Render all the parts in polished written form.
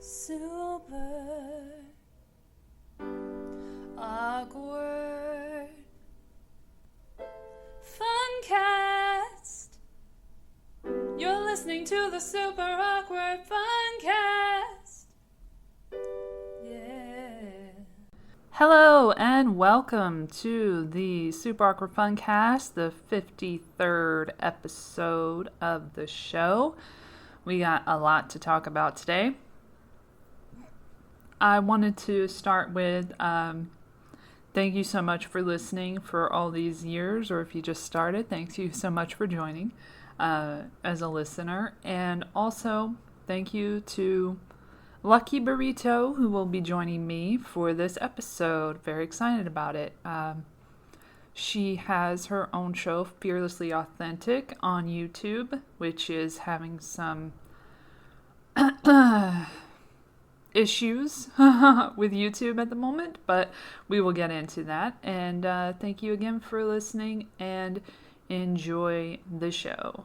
Super awkward FUN-CAST. You're listening to the Super Awkward FUN-CAST. Yeah. Hello and welcome to the Super Awkward FUN-CAST, the 53rd episode of the show. We got a lot to talk about today. I wanted to start with thank you so much for listening for all these years, or if you just started, thank you so much for joining as a listener. And also, thank you to Lucky Burrito, who will be joining me for this episode. Very excited about it. She has her own show, Fearlessly Authentic, on YouTube, which is having some issues with YouTube at the moment, but we will get into that. And thank you again for listening and enjoy the show.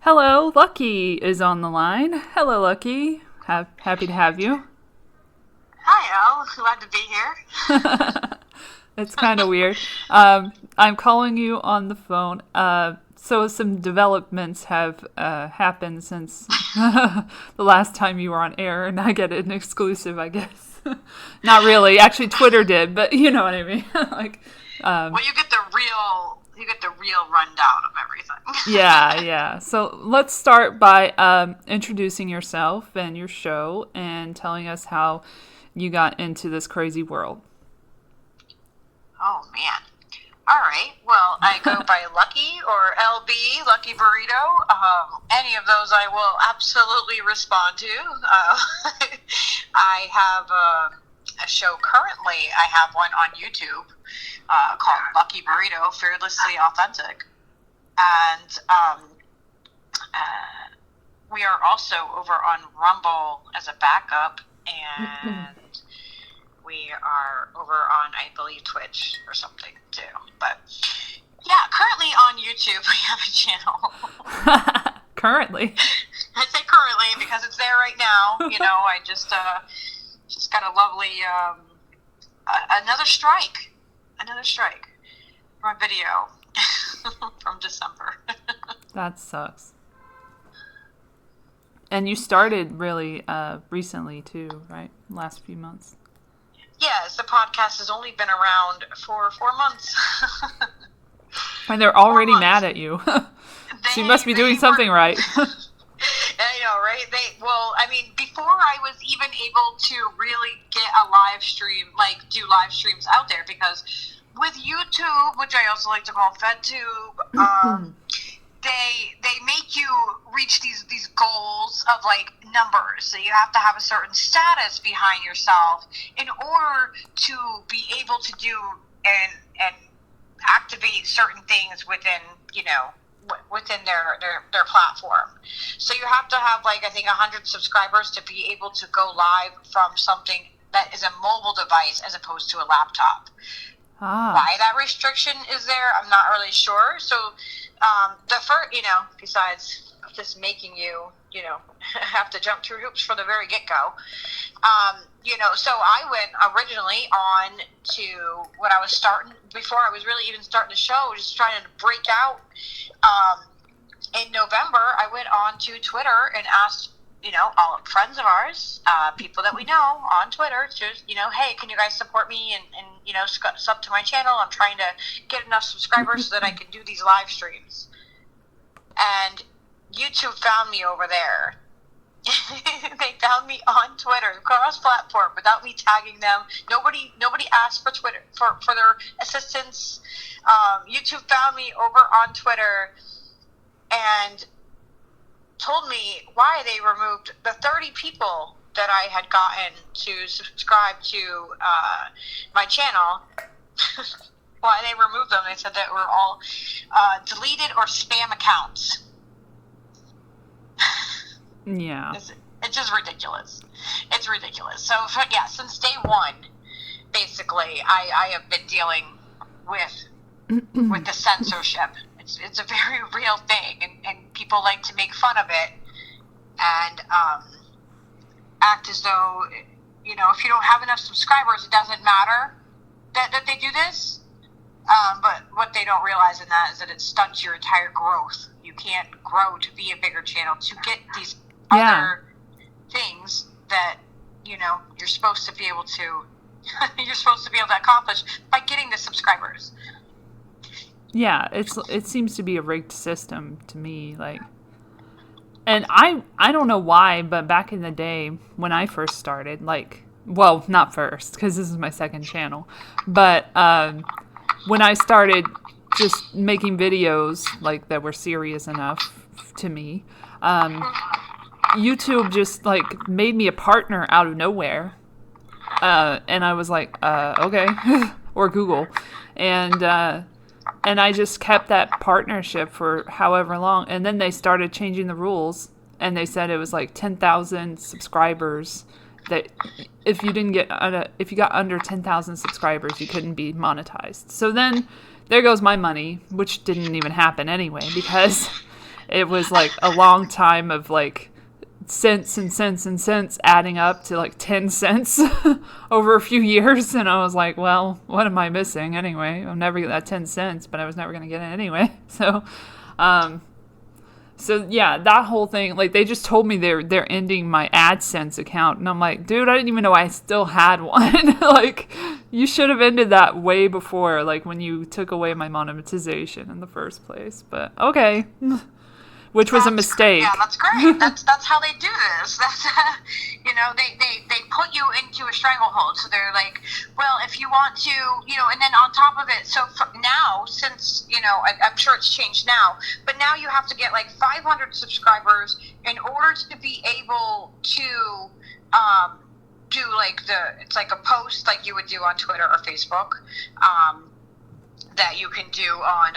Hello, Lucky is on the line. Hello, Lucky. Happy to have you. Hi, Elle. Glad to be here. It's kind of weird. I'm calling you on the phone. So some developments have happened since the last time you were on air, and I get an exclusive, I guess. Not really. Actually, Twitter did, but you know what I mean. Well, you get the real rundown of everything. Yeah. So let's start by introducing yourself and your show and telling us how you got into this crazy world. Oh, man. All right. Well, I go by Lucky or LB, Lucky Burrito. Any of those I will absolutely respond to. I have a show currently. I have one on YouTube called Lucky Burrito Fearlessly Authentic. And we are also over on Rumble as a backup, and we are over on, I believe, Twitch or something too. But yeah, currently on YouTube we have a channel. Currently. I say currently because it's there right now. You know, I just got a lovely another strike from a video from December. That sucks. And you started really recently too, right? Last few months. Yes, the podcast has only been around for 4 months. And they're already mad at you. So you must be doing something right. I know, right? Before I was even able to really get a live stream, do live streams out there, because with YouTube, which I also like to call FedTube, they make you reach these goals of numbers. So you have to have a certain status behind yourself in order to be able to do and activate certain things within their platform. So you have to have I think 100 subscribers to be able to go live from something that is a mobile device as opposed to a laptop. Why that restriction is there, I'm not really sure. So the first, besides just making you, have to jump through hoops from the very get-go, so I went originally on to when I was starting, before I was really even starting the show, just trying to break out. In November, I went on to Twitter and asked, all friends of ours, people that we know on Twitter, just, hey, can you guys support me and sub to my channel? I'm trying to get enough subscribers so that I can do these live streams. And YouTube found me over there. They found me on Twitter, cross-platform, without me tagging them. Nobody asked for Twitter for their assistance. YouTube found me over on Twitter and told me why they removed the 30 people that I had gotten to subscribe to my channel. Why they removed them? They said that were all deleted or spam accounts. Yeah. It's just ridiculous. It's ridiculous. So, since day one, basically, I have been dealing with the censorship. It's a very real thing, and people like to make fun of it. And act as though, if you don't have enough subscribers, it doesn't matter that they do this. But what they don't realize in that is that it stunts your entire growth. You can't grow to be a bigger channel to get these other things that, you're supposed to be able to accomplish by getting the subscribers. Yeah, it seems to be a rigged system to me, like, and I don't know why, but back in the day when I first started, like, well, not first, because this is my second channel, but when I started just making videos like that were serious enough to me, YouTube just like made me a partner out of nowhere, and I was like, okay, or Google, and I just kept that partnership for however long, and then they started changing the rules, and they said it was like 10,000 subscribers. That if you got under 10,000 subscribers, you couldn't be monetized. So then there goes my money, which didn't even happen anyway, because it was like a long time of like cents and cents and cents adding up to like 10 cents over a few years. And I was like, well, what am I missing anyway? I'll never get that 10 cents, but I was never going to get it anyway. So yeah, that whole thing, like, they just told me they're ending my AdSense account, and I'm like, dude, I didn't even know I still had one. Like, you should have ended that way before, like, when you took away my monetization in the first place. But okay, which was a mistake. Yeah, that's great. That's how they do this. That's they put you into a stranglehold. So they're like, well, if you want to, and then on top of it, so now, since I'm sure it's changed now, but now you have to get like 500 subscribers in order to be able to do like it's like a post like you would do on Twitter or Facebook. That you can do on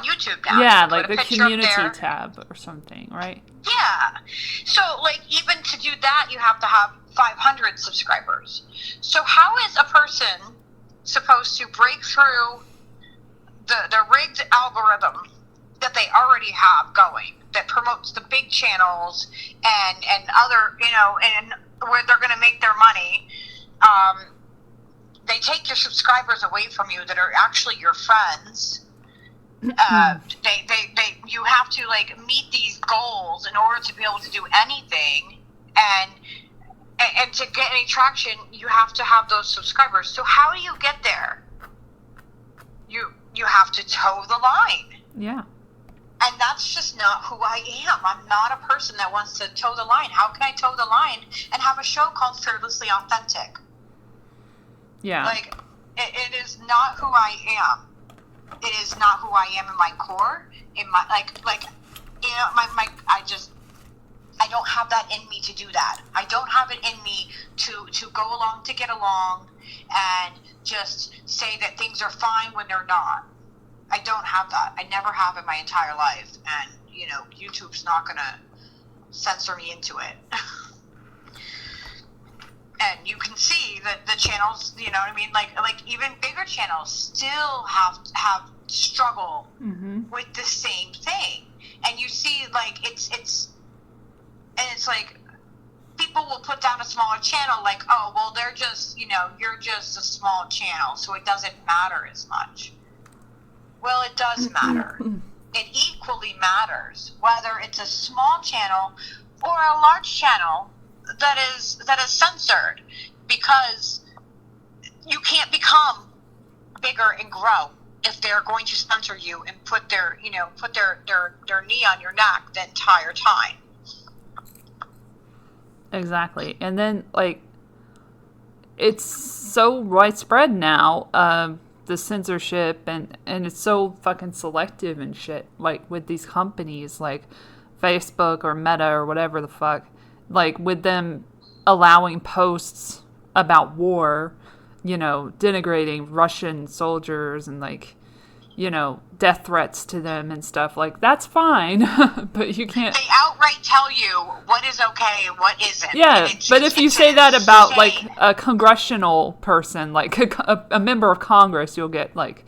YouTube now. Yeah, like the community tab or something, right? Yeah. So, like, even to do that, you have to have 500 subscribers. So how is a person supposed to break through the rigged algorithm that they already have going, that promotes the big channels and other, and where they're going to make their money? They take your subscribers away from you that are actually your friends. You have to like meet these goals in order to be able to do anything, and to get any traction, you have to have those subscribers. So how do you get there? You have to toe the line. Yeah. And that's just not who I am. I'm not a person that wants to toe the line. How can I toe the line and have a show called Fearlessly Authentic? Yeah. Like, it is not who I am. It is not who I am in my core. In my, I don't have that in me to do that. I don't have it in me to go along to get along and just say that things are fine when they're not. I don't have that. I never have in my entire life. And, YouTube's not going to censor me into it. And you can see that the channels, you know what I mean? Like even bigger channels still have struggle with the same thing. And you see, like, it's like people will put down a smaller channel, like, oh, well, they're just, you're just a small channel, so it doesn't matter as much. Well, it does matter. It equally matters whether it's a small channel or a large channel that is censored, because you can't become bigger and grow if they're going to censor you and put their knee on your neck the entire time. Exactly. And then, like, it's so widespread now, the censorship, and it's so fucking selective and shit, like with these companies like Facebook or Meta or whatever the fuck, like with them allowing posts about war, denigrating Russian soldiers and, like, death threats to them and stuff. Like, that's fine, but you can't. They outright tell you what is okay and what isn't. Yeah, but if you say that about, like, a congressional person, like a member of Congress, you'll get, like,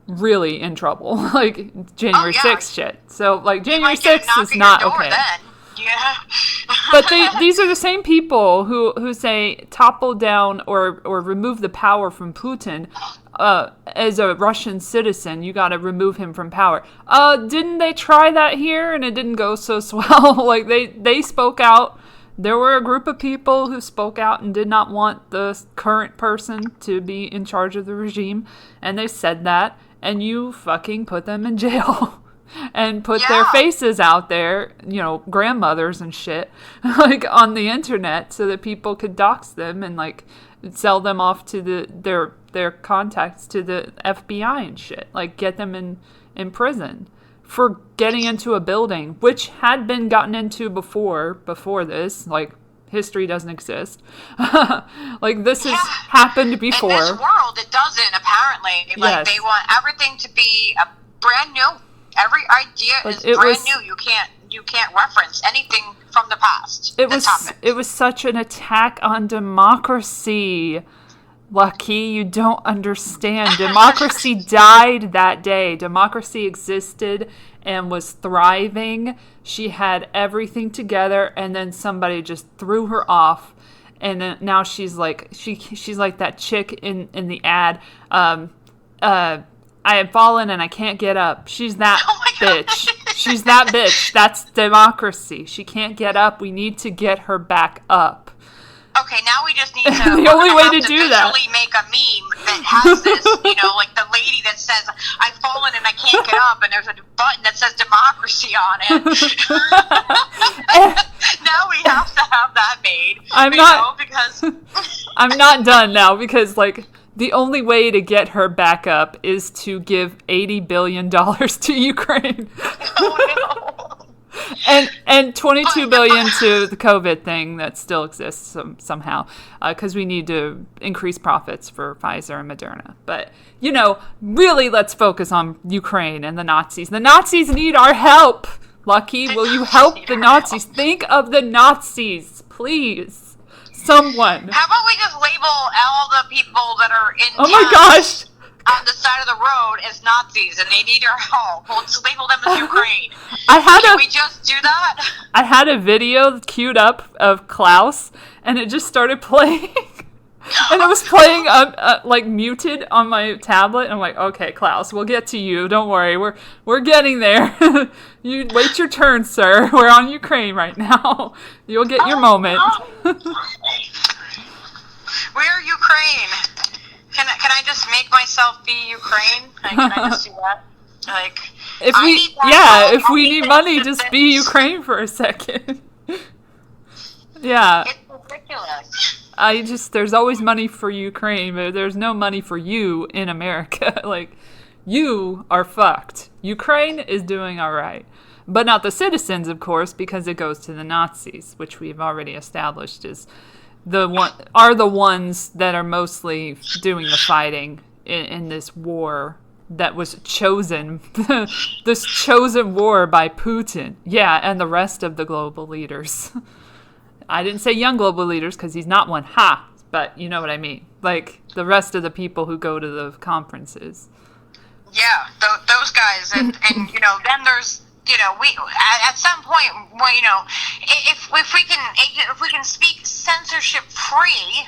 really in trouble. Like, January 6th shit. So, like, January 6th is not okay. Yeah. But these are the same people who say topple down or remove the power from Putin. As a Russian citizen, you got to remove him from power. Didn't they try that here and it didn't go so swell? Like they spoke out. There were a group of people who spoke out and did not want the current person to be in charge of the regime, and they said that, and you fucking put them in jail. And put their faces out there, grandmothers and shit, like on the internet, so that people could dox them and like sell them off to their contacts to the FBI and shit, like get them in prison for getting into a building which had been gotten into before this. Like, history doesn't exist. Like, this has happened before. In this world, it doesn't, apparently. Like, they want everything to be a brand new. Every idea is brand new. You can't reference anything from the past. It was such an attack on democracy. Lucky, you don't understand. Democracy died that day. Democracy existed and was thriving. She had everything together, and then somebody just threw her off. And then now she's like that chick in the ad. I have fallen and I can't get up. She's that bitch. She's that bitch. That's democracy. She can't get up. We need to get her back up. Okay, now we just need to. The only way to do that. Make a meme that has this, like the lady that says, "I've fallen and I can't get up," and there's a button that says "democracy" on it. Now we have to have that made. I'm not done now because like. The only way to get her back up is to give $80 billion to Ukraine. Oh, no. and $22 billion to the COVID thing that still exists somehow, because we need to increase profits for Pfizer and Moderna. But, really let's focus on Ukraine and the Nazis. The Nazis need our help. Lucky, will you help the Nazis? Think of the Nazis, please. Someone. How about we just label all the people that are in oh my gosh on the side of the road as Nazis and they need our help? We'll just label them as Ukraine. Can we just do that? I had a video queued up of Klaus and it just started playing. And it was playing like muted on my tablet. And I'm like, okay, Klaus, we'll get to you. Don't worry. We're getting there. You wait your turn, sir. We're on Ukraine right now. You'll get your moment. We're Ukraine. Can I just make myself be Ukraine? Can I just do that? Like, if we need money, just be Ukraine for a second. Yeah. It's ridiculous. There's always money for Ukraine, but there's no money for you in America. Like, you are fucked. Ukraine is doing all right. But not the citizens, of course, because it goes to the Nazis, which we've already established are the ones that are mostly doing the fighting in this war that was chosen. This chosen war by Putin. Yeah, and the rest of the global leaders. I didn't say young global leaders because he's not one. Ha! But you know what I mean. Like, the rest of the people who go to the conferences. Yeah, those guys. And then there's, we at some point, if we can speak censorship free,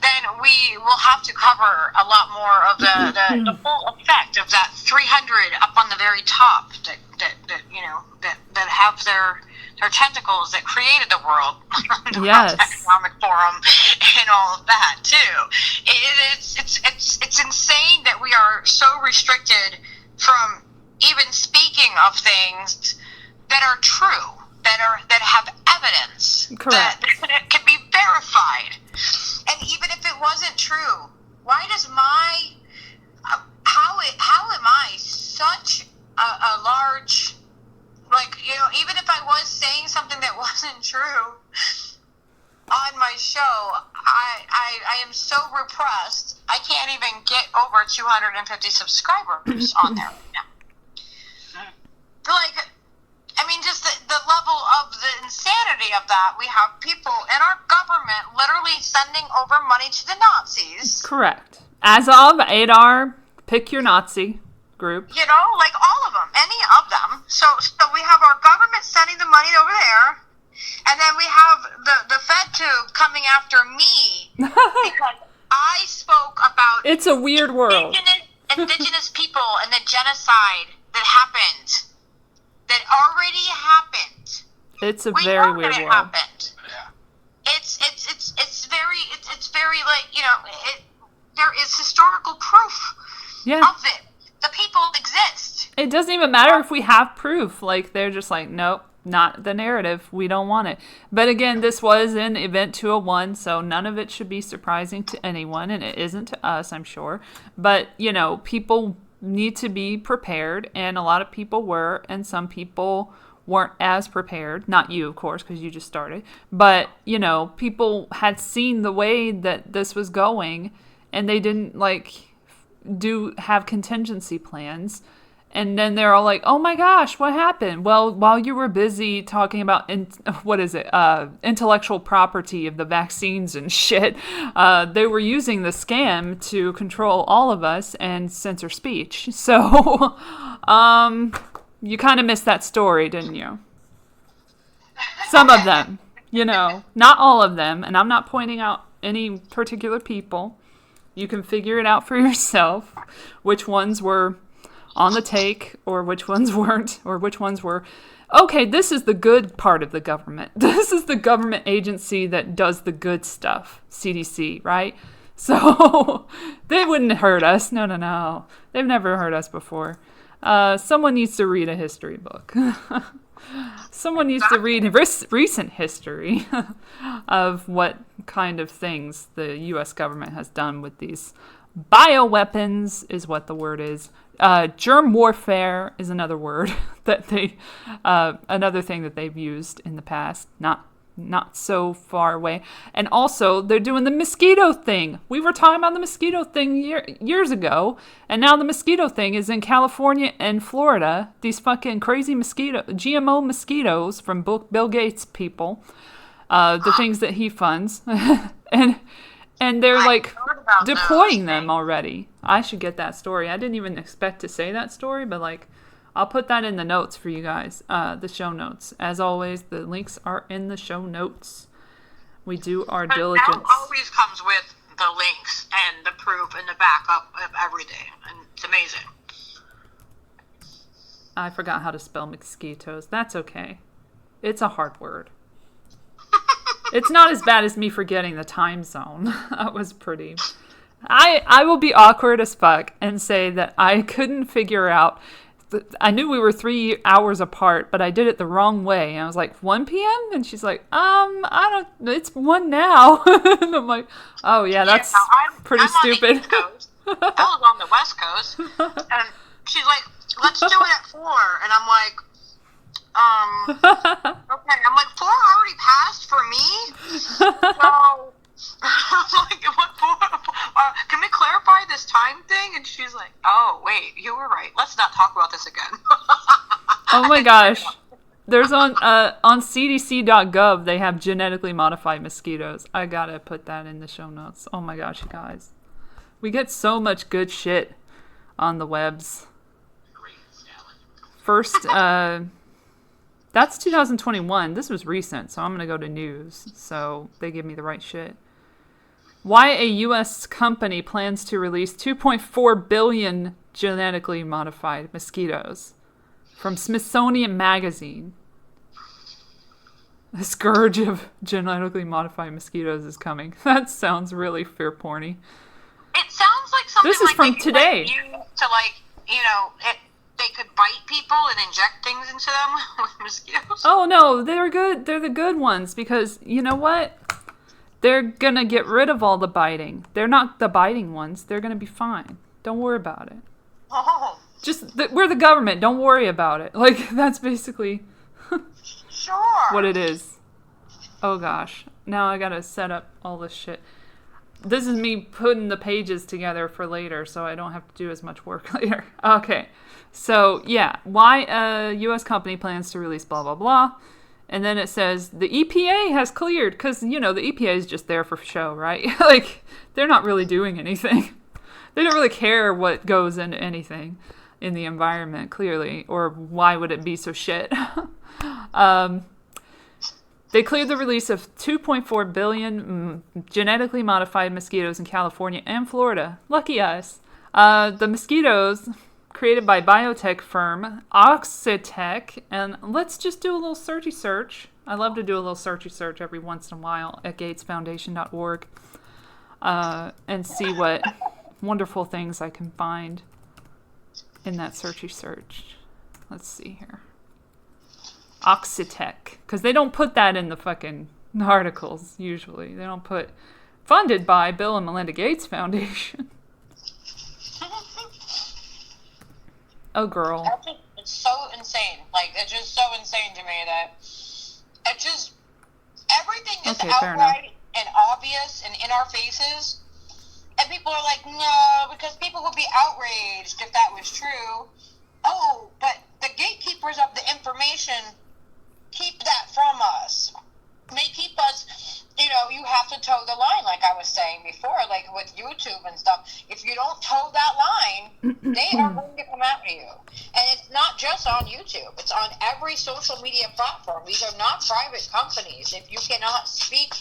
then we will have to cover a lot more of the full effect of that 300 up on the very top that have their tentacles that created the World Economic Forum and all of that too. It's insane that we are so restricted from even speaking of things that are true, that have evidence, that can be verified. And even if it wasn't true, why does how am I such a large, even if I was saying something that wasn't true on my show, I am so repressed, I can't even get over 250 subscribers on there right now. Just the level of the insanity of that. We have people in our government literally sending over money to the Nazis. Correct. As of Adar, pick your Nazi group. All of them, any of them. So we have our government sending the money over there, And then we have the Fed tube coming after me because I spoke about it's a weird world. Indigenous people and the genocide that happened, that already happened. It's a very weird world. Happened. It's very like, you know, there is historical proof of it. The people exist. It doesn't even matter if we have proof. Like, they're just like, nope, not the narrative. We don't want it. But again, this was in Event 201, so none of it should be surprising to anyone, and it isn't to us, I'm sure. But, you know, people need to be prepared, and a lot of people were, and some people weren't as prepared. Not you, of course, because you just started. But, you know, people had seen the way that this was going, and they didn't, like, have contingency plans. And then they're all like, oh my gosh, what happened? Well, while you were busy talking about, intellectual property of the vaccines and shit, they were using the scam to control all of us and censor speech. So, you kind of missed that story, didn't you? Some of them, you know, not all of them. And I'm not pointing out any particular people. You can figure it out for yourself, which ones were on the take, or which ones weren't, or which ones were, okay, this is the good part of the government. This is the government agency that does the good stuff, CDC, right? So they wouldn't hurt us. No. They've never hurt us before. Someone needs to read a history book. Someone needs to read recent history of what kind of things the U.S. government has done with these bioweapons, is what the word is. Germ warfare is another word that another thing that they've used in the past, not so far away. And also, they're doing the mosquito thing. We were talking about the mosquito thing years ago, and now the mosquito thing is in California and Florida. These fucking crazy GMO mosquitoes from Bill Gates people, the things that he funds, and they're like deploying them already. I should get that story. I didn't even expect to say that story, but like, I'll put that in the notes for you guys, the show notes. As always, the links are in the show notes. We do our diligence. That always comes with the links and the proof and the backup of everything, and it's amazing. I forgot how to spell mosquitoes. That's okay. It's a hard word. It's not as bad as me forgetting the time zone. That was pretty... I will be awkward as fuck and say that I couldn't figure out... I knew we were 3 hours apart, but I did it the wrong way. And I was like, 1 p.m.? And she's like, I don't... It's 1 now. And I'm like, oh yeah, that's pretty stupid. On the East Coast. I was on the West Coast. And she's like, let's do it at 4. And I'm like... okay. I'm like, 4 already passed for me? So, I'm like, what 4? Can we clarify this time thing? And she's like, oh, wait, you were right. Let's not talk about this again. Oh my gosh. There's on cdc.gov, they have genetically modified mosquitoes. I gotta put that in the show notes. Oh my gosh, you guys. We get so much good shit on the webs. First, that's 2021. This was recent, so I'm going to go to news, so they give me the right shit. Why a U.S. company plans to release 2.4 billion genetically modified mosquitoes. From Smithsonian Magazine. The scourge of genetically modified mosquitoes is coming. That sounds really fear porny. It sounds like something this is like from today. To like, you know, they could bite people and inject things into them with mosquitoes. Oh no, they're good. They're the good ones because you know what? They're gonna get rid of all the biting. They're not the biting ones. They're gonna be fine. Don't worry about it. Oh. We're the government. Don't worry about it. Like that's basically sure what it is. Oh gosh, now I gotta set up all this shit. This is me putting the pages together for later, so I don't have to do as much work later. Okay. So, yeah, why a U.S. company plans to release blah, blah, blah. And then it says the EPA has cleared, because, you know, the EPA is just there for show, right? Like, they're not really doing anything. They don't really care what goes into anything in the environment, clearly, or why would it be so shit. They cleared the release of 2.4 billion genetically modified mosquitoes in California and Florida. Lucky us. The mosquitoes created by biotech firm Oxitec, and let's just do a little searchy search. I love to do a little searchy search every once in a while at gatesfoundation.org and see what wonderful things I can find in that searchy search. Let's see here. Oxitec, because they don't put that in the fucking articles usually. They don't put funded by Bill and Melinda Gates Foundation. Oh, girl. It's so insane. Like, it's just so insane to me that it just, everything is outright and obvious and in our faces. And people are like, no, because people would be outraged if that was true. Oh, but the gatekeepers of the information keep that from us. They keep us, you have to toe the line, like I was saying before, like with YouTube and stuff. If you don't toe that line, they are going to come after you. And it's not just on YouTube. It's on every social media platform. These are not private companies. If you cannot speak,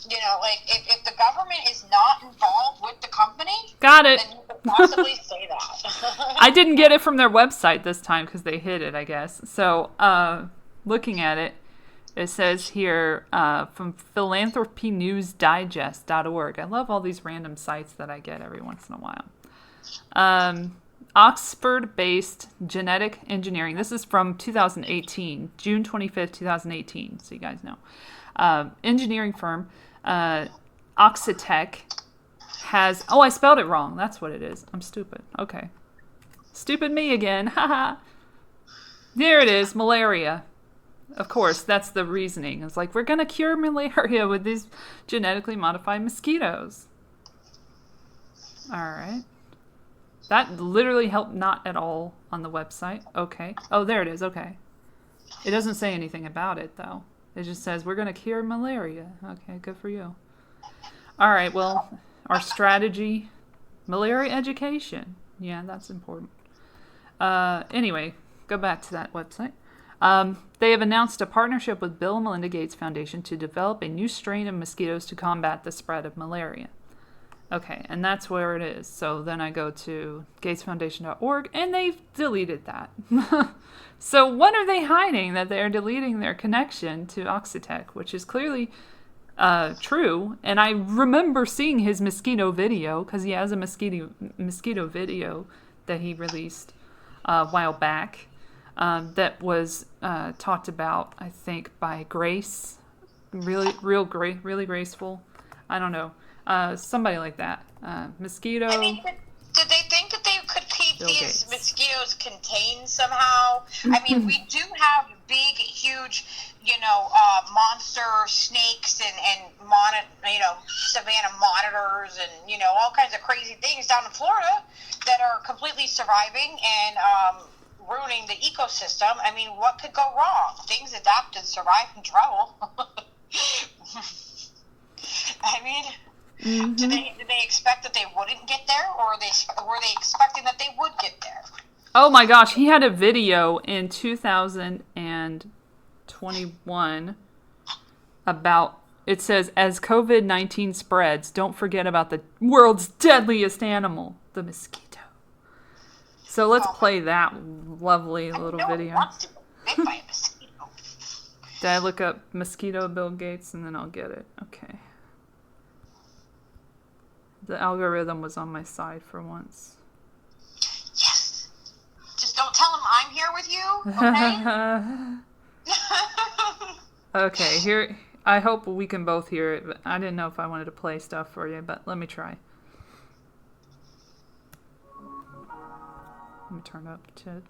if the government is not involved with the company, got it. Then you could possibly say that. I didn't get it from their website this time because they hid it, I guess. So, looking at it, it says here from philanthropynewsdigest.org. I love all these random sites that I get every once in a while. Oxford-based genetic engineering. This is from 2018, June 25th, 2018, so you guys know. Engineering firm Oxitec has... Oh, I spelled it wrong. That's what it is. I'm stupid. Okay. Stupid me again. Haha. There it is. Malaria. Of course, that's the reasoning. It's like, we're going to cure malaria with these genetically modified mosquitoes. All right. That literally helped not at all on the website. Okay. Oh, there it is. Okay. It doesn't say anything about it, though. It just says, we're going to cure malaria. Okay, good for you. All right, well, our strategy, malaria education. Yeah, that's important. Anyway, go back to that website. They have announced a partnership with Bill and Melinda Gates Foundation to develop a new strain of mosquitoes to combat the spread of malaria. Okay, and that's where it is. So then I go to gatesfoundation.org, and they've deleted that. So what are they hiding that they're deleting their connection to Oxitec, which is clearly true. And I remember seeing his mosquito video, because he has a mosquito video that he released a while back. That was talked about, I think, by Grace. Really graceful. I don't know. Somebody like that. Mosquito. I mean, did they think that they could keep these mosquitoes contained somehow? I mean, we do have big, huge, monster snakes and savanna monitors and, all kinds of crazy things down in Florida that are completely surviving and ruining the ecosystem. I mean, what could go wrong? Things adapt and survive in trouble. I mean, did they expect that they wouldn't get there, or were they expecting that they would get there? Oh my gosh, he had a video in 2021 about, it says, as COVID-19 spreads, don't forget about the world's deadliest animal, the mosquito. So let's play that lovely little video. Wants to get bit by a mosquito. Did I look up mosquito Bill Gates and then I'll get it? Okay. The algorithm was on my side for once. Yes. Just don't tell him I'm here with you, okay? Okay, here. I hope we can both hear it, but I didn't know if I wanted to play stuff for you, but let me try. Let me turn up to...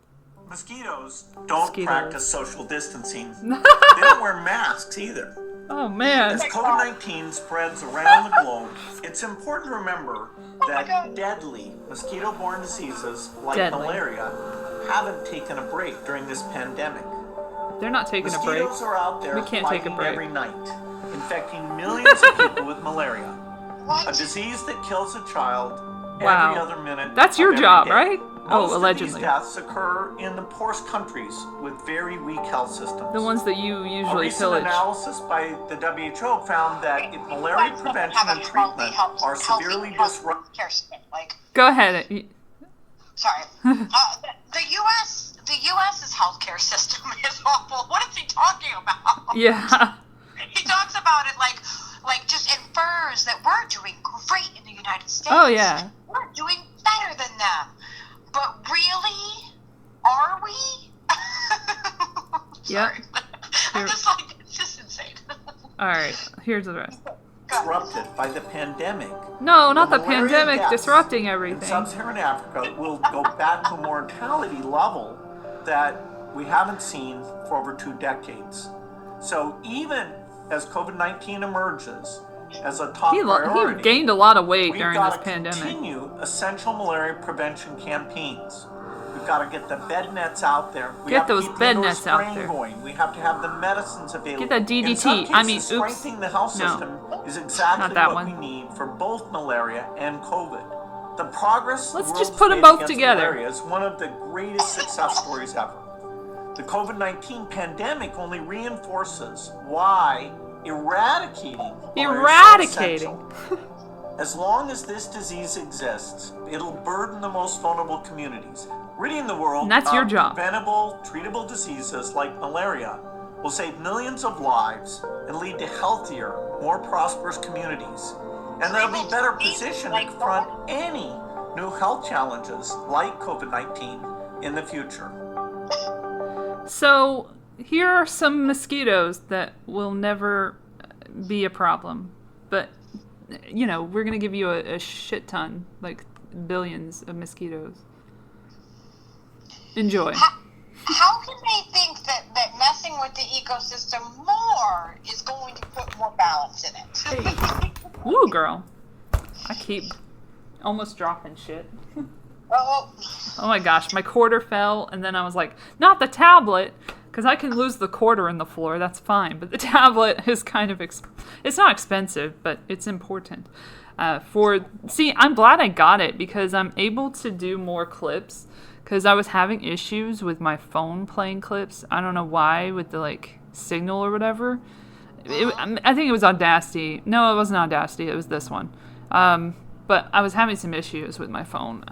Mosquitoes don't practice social distancing. They don't wear masks either. Oh, man. As COVID-19 spreads around the globe, it's important to remember that deadly mosquito-borne diseases like malaria haven't taken a break during this pandemic. They're not taking a break. Mosquitoes are out there we can't take a break. Every night, infecting millions of people with malaria, a disease that kills a child every other minute. That's your job, right? Most allegedly. of these deaths occur in the poorest countries with very weak health systems. The ones that you usually A recent pillage. analysis by the WHO found that if malaria prevention and treatment are severely disrupted. Go ahead. Sorry. The U.S.'s healthcare system is awful. What is he talking about? Yeah. He talks about it like just infers that we're doing great in the United States. Oh, yeah. We're doing better than them. But really? Are we? Yep. I'm just like, it's just insane. All right. Here's the rest. Disrupted by the pandemic. No, not the malaria pandemic deaths disrupting in everything. Sub-Saharan Africa will go back to a mortality level that we haven't seen for over 2 decades. So even as COVID-19 emerges as a top priority, he gained a lot of weight we've during got this to pandemic. continue essential malaria prevention campaigns. We've got to get the bed nets out there. We Get have to those keep bed indoor nets out spraying there. Going. We have to have the medicines available. Get that DDT. In some cases, I mean, oops. strengthening the health system is exactly Not that what one. we need for both malaria and COVID. The progress Let's the just world's put 'em made both against together. malaria is one of the greatest success stories ever. The COVID-19 pandemic only reinforces why eradicating malaria is so essential. As long as this disease exists, it'll burden the most vulnerable communities. Ridding the world And that's your of job. preventable, treatable diseases like malaria will save millions of lives and lead to healthier, more prosperous communities. And they'll be better positioned to confront any new health challenges like COVID-19 in the future. So here are some mosquitoes that will never be a problem. But, you know, we're going to give you a shit ton, like billions of mosquitoes. Enjoy. How can they think that messing with the ecosystem more is going to put more balance in it? Hey. Woo, girl. I keep almost dropping shit. Oh my gosh, my quarter fell, and then I was like, not the tablet, because I can lose the quarter in the floor, that's fine. But the tablet is kind of, it's not expensive, but it's important. I'm glad I got it, because I'm able to do more clips, because I was having issues with my phone playing clips. I don't know why, with the, signal or whatever. I think it was Audacity. No, it wasn't Audacity, it was this one. But I was having some issues with my phone.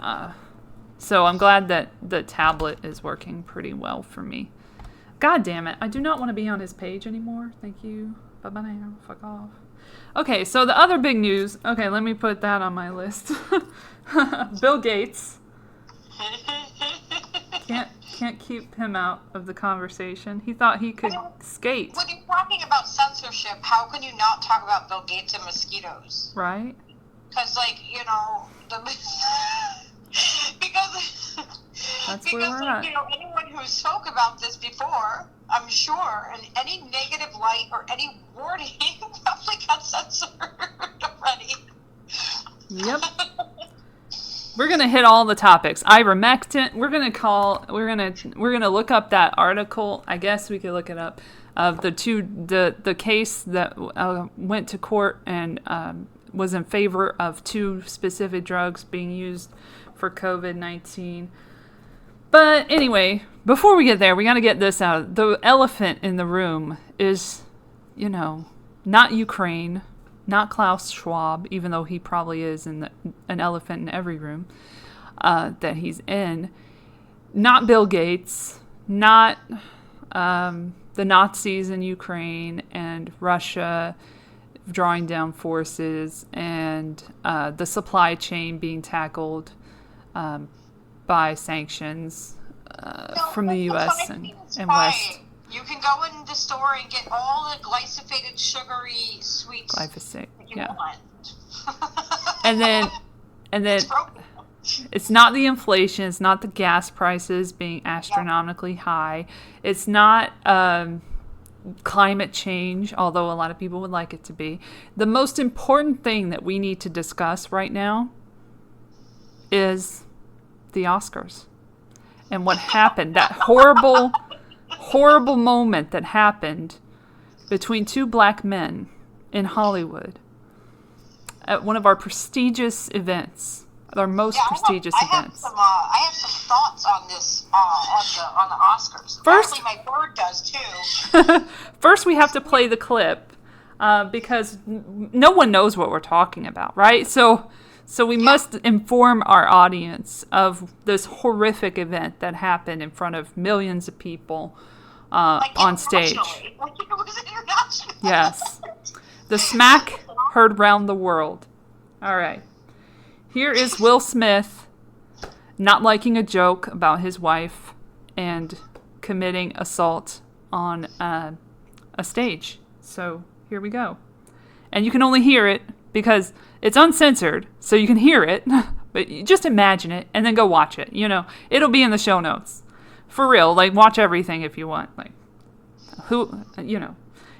So I'm glad that the tablet is working pretty well for me. God damn it. I do not want to be on his page anymore. Thank you. Bye-bye now. Fuck off. Okay, so the other big news. Okay, let me put that on my list. Bill Gates. Can't keep him out of the conversation. He thought he could skate. When you're talking about censorship, how can you not talk about Bill Gates and mosquitoes? Right? Because, That's where we're at. Anyone who spoke about this before, I'm sure, and any negative light or any warning probably got censored already. Yep. We're gonna hit all the topics. Ivermectin. We're gonna look up that article. I guess we could look it up of the case that went to court and was in favor of 2 specific drugs being used for COVID-19. But anyway, before we get there, we got to get this out. The elephant in the room is, not Ukraine, not Klaus Schwab, even though he probably is an elephant in every room that he's in. Not Bill Gates, not the Nazis in Ukraine and Russia drawing down forces, and the supply chain being tackled by sanctions from the U.S. and West. You can go in the store and get all the glyphosated, sugary sweets Glyphosate, that you yeah. want. And then it's not the inflation, it's not the gas prices being astronomically high, it's not climate change, although a lot of people would like it to be. The most important thing that we need to discuss right now is the Oscars and what happened, that horrible moment that happened between 2 black men in Hollywood at one of our prestigious events. their most prestigious events. I have some thoughts on this on the Oscars. First, apparently my bird does too. First, we have to play the clip because no one knows what we're talking about, right? So we must inform our audience of this horrific event that happened in front of millions of people on stage. Like it was international. Yes. The smack heard round the world. All right. Here is Will Smith not liking a joke about his wife and committing assault on a stage. So here we go. And you can only hear it because it's uncensored, so you can hear it. But you just imagine it and then go watch it. You know, it'll be in the show notes. For real, like, watch everything if you want. Like, who, you know,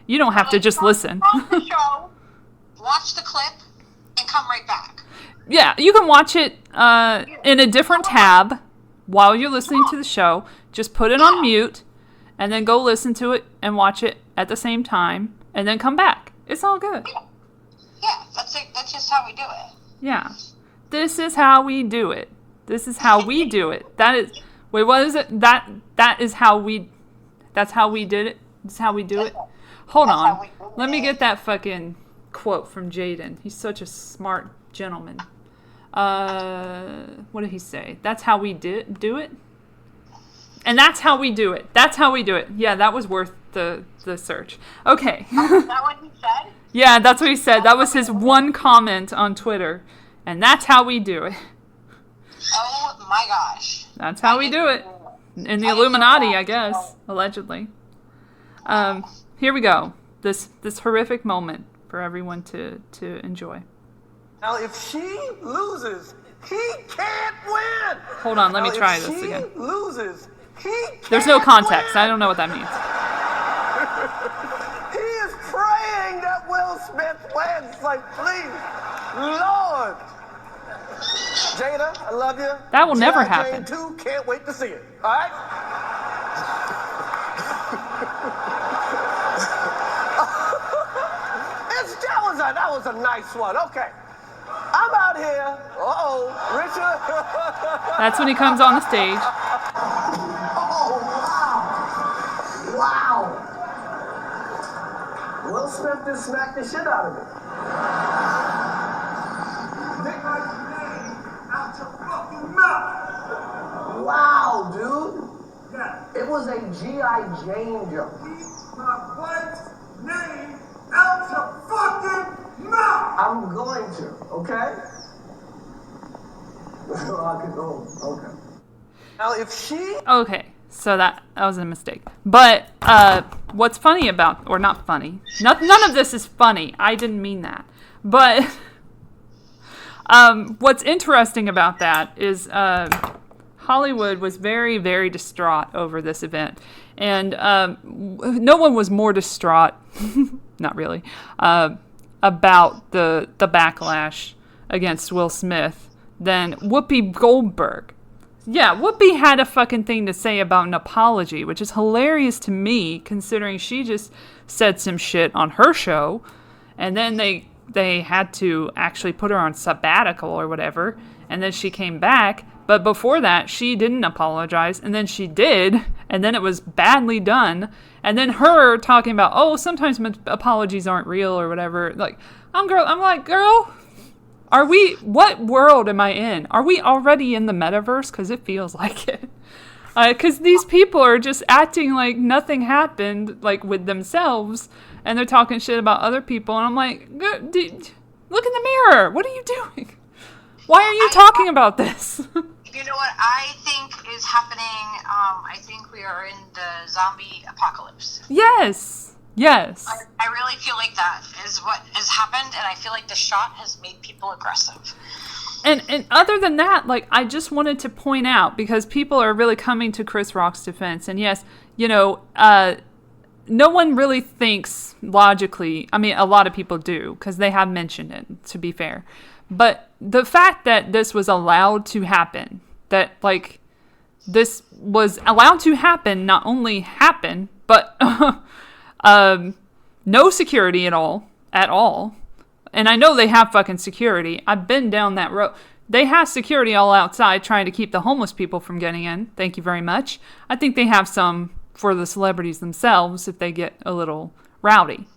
you don't have to just listen. Pause the show, watch the clip, and come right back. Yeah, you can watch it in a different tab while you're listening to the show. Just put it on mute, and then go listen to it and watch it at the same time, and then come back. It's all good. Yeah, that's it. That's just how we do it. Yeah. This is how we do it. This is how we do it. That is... Wait, what is it? That is how we... That's how we did it? That's how we do it? Hold on. Let me get that fucking quote from Jaden. He's such a smart gentleman. What did he say? That's how we do it? And that's how we do it. That's how we do it. Yeah, that was worth the search. Okay. Is that what he said? Yeah, that's what he said. That was his one comment on Twitter. And that's how we do it. Oh my gosh. That's how we do it. In the Illuminati, I guess. Allegedly. Here we go. This horrific moment for everyone to enjoy. Now, if she loses, he can't win. Hold on, let me try this again. If she loses, he can't There's no context. win. I don't know what that means. He is praying that Will Smith wins. Like, please, Lord. Jada, I love you. That will never G.I. happen. Jane 2, can't wait to see it. All right? That was a nice one. Okay. I'm out here. Uh-oh, Richard. That's when he comes on the stage. Oh, wow. Wow. Will Smith just smacked the shit out of me. Take my name out your fucking mouth. Wow, dude. Yeah. It was a G.I. Jane joke. Keep my wife's name out your fucking mouth. I'm going to, okay? I can go. Okay. Now, if she... Okay, so that was a mistake. But what's funny about... Or not funny. None of this is funny. I didn't mean that. But what's interesting about that is Hollywood was very, very distraught over this event. And no one was more distraught... Not really, about the backlash against Will Smith than Whoopi Goldberg. Yeah, Whoopi had a fucking thing to say about an apology, which is hilarious to me, considering she just said some shit on her show, and then they had to actually put her on sabbatical or whatever, and then she came back. But before that, she didn't apologize, and then she did, and then it was badly done. And then her talking about, oh, sometimes apologies aren't real or whatever. Like, I'm like, girl, what world am I in? Are we already in the metaverse? Because it feels like it. Because these people are just acting like nothing happened, like with themselves, and they're talking shit about other people. And I'm like, look in the mirror. What are you doing? Why are you talking about this? You know what I think is happening? I think we are in the zombie apocalypse. Yes. I really feel like that is what has happened, and I feel like the shot has made people aggressive. And other than that, like, I just wanted to point out, because people are really coming to Chris Rock's defense, and yes, you know, no one really thinks logically. I mean, a lot of people do, because they have mentioned it, to be fair. But the fact that this was allowed to happen, that, like, this was allowed to happen, not only happen, but no security at all. And I know they have fucking security. I've been down that road. They have security all outside trying to keep the homeless people from getting in. Thank you very much. I think they have some for the celebrities themselves if they get a little rowdy.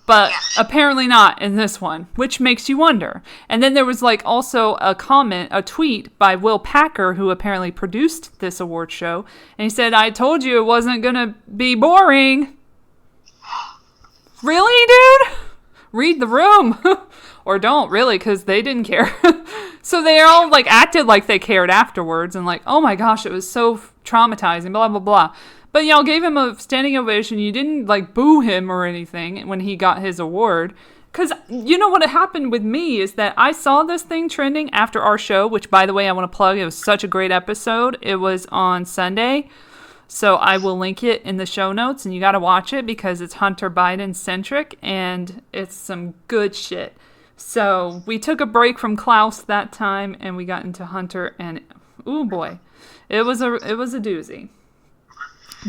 But apparently not in this one, which makes you wonder. And then there was like also a tweet by Will Packer, who apparently produced this award show. And he said, I told you it wasn't going to be boring. Really, dude? Read the room. Or don't, really, because they didn't care. So they all like acted like they cared afterwards and like, oh my gosh, it was so traumatizing, blah, blah, blah. But y'all gave him a standing ovation. You didn't like boo him or anything when he got his award. Because you know what happened with me is that I saw this thing trending after our show, which, by the way, I want to plug. It was such a great episode. It was on Sunday. So I will link it in the show notes, and you got to watch it because it's Hunter Biden centric and it's some good shit. So we took a break from Klaus that time and we got into Hunter, and ooh boy, it was a doozy.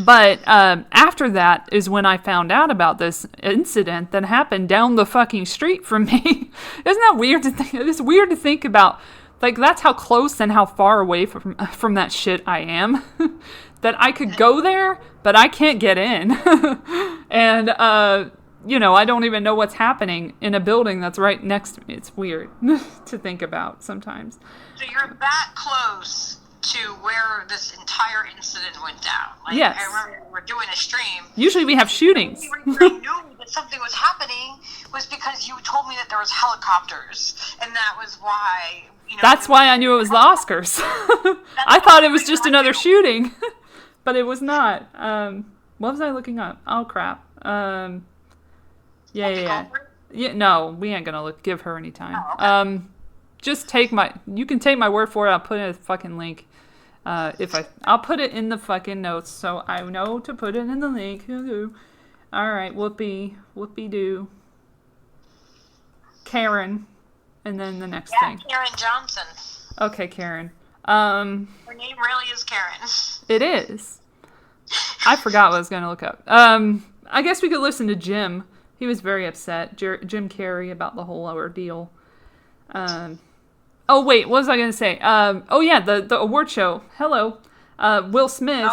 But after that is when I found out about this incident that happened down the fucking street from me. Isn't that weird to think? It's weird to think about. Like, that's how close and how far away from that shit I am. That I could go there, but I can't get in. And, you know, I don't even know what's happening in a building that's right next to me. It's weird to think about sometimes. So you're that close to where this entire incident went down. Like, yes. I remember we were doing a stream. Usually we have shootings. The only reason I knew that something was happening was because you told me that there was helicopters, and that was why. You know, that's why I knew it was the Oscars. I thought it was just another shooting, but it was not. What was I looking up? Oh crap. Yeah. No, we ain't gonna give her any time. Oh, okay. Just you can take my word for it. I'll put in a fucking link. I'll put it in the fucking notes so I know to put it in the link. All right, whoopee-doo. Karen, and then the next thing. Karen Johnson. Okay, Karen. Her name really is Karen. It is. I forgot what I was going to look up. I guess we could listen to Jim. He was very upset, Jim Carrey, about the whole ordeal. Oh, wait, what was I going to say? The award show. Hello. Will Smith.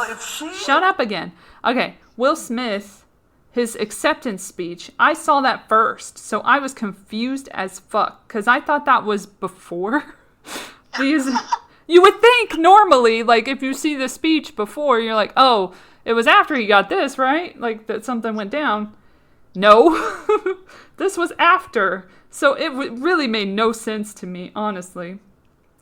Shut up again. Okay, Will Smith, his acceptance speech, I saw that first, so I was confused as fuck, because I thought that was before. You would think, normally, like, if you see the speech before, you're like, oh, it was after he got this, right? Like, that something went down. No. This was after. So it really made no sense to me, honestly.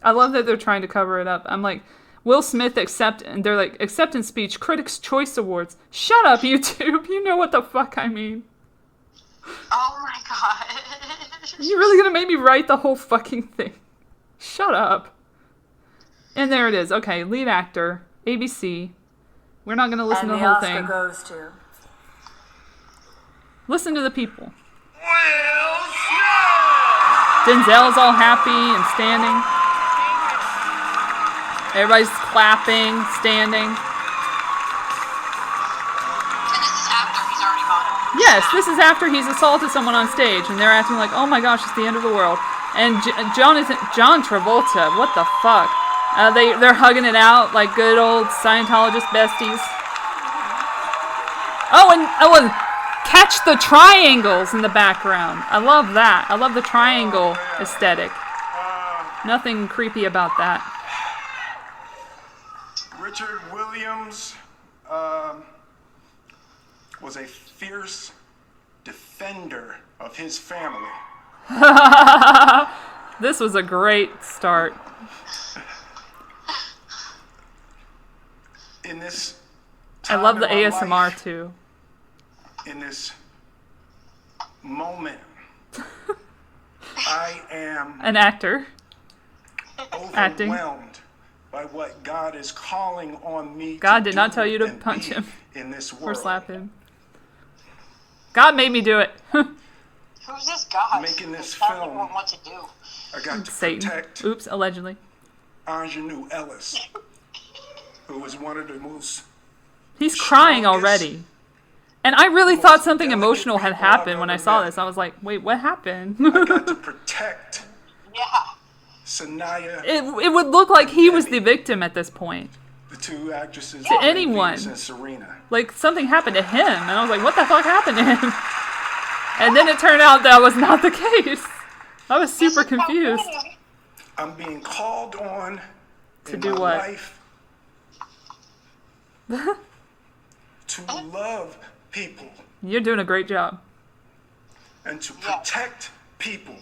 I love that they're trying to cover it up. I'm like, Will Smith and they're like, acceptance speech, Critics' Choice Awards. Shut up, YouTube. You know what the fuck I mean. Oh my god. You're really gonna make me write the whole fucking thing. Shut up. And there it is. Okay, lead actor, ABC. We're not gonna listen to the whole thing. And the Oscar goes to... Listen to the people. Denzel's all happy and standing. Everybody's clapping, standing. And this is after he's already gone over. Yes, this is after he's assaulted someone on stage, and they're acting like, oh my gosh, it's the end of the world. And John Travolta, what the fuck? They're hugging it out like good old Scientologist besties. Oh, and catch the triangles in the background. I love that. I love the triangle aesthetic. Nothing creepy about that. Richard Williams was a fierce defender of his family. This was a great start. In this I love the time ASMR in my life, too. In this moment, I am An actor. Acting. overwhelmed by what God is calling on me. God to did not do tell you to and punch be him in this or world. slap him. God made me do it. Who's this God? Making this Tell film. everyone what to do. I got to Satan. protect Oops, allegedly. Ingenue Ellis, who was one of the most He's crying strongest, already. And I really thought something delicate emotional had people I've happened when I ever saw met. this. I was like, wait, what happened? I got to protect Yeah. Sanaya. It would look like he was the victim at this point. The two actresses. To anyone. Venus and Serena. Like, something happened to him, and I was like, what the fuck happened to him? And then it turned out that was not the case. I was super confused. I'm being called on To in do my what? life to love people You're doing a great job. and to protect people.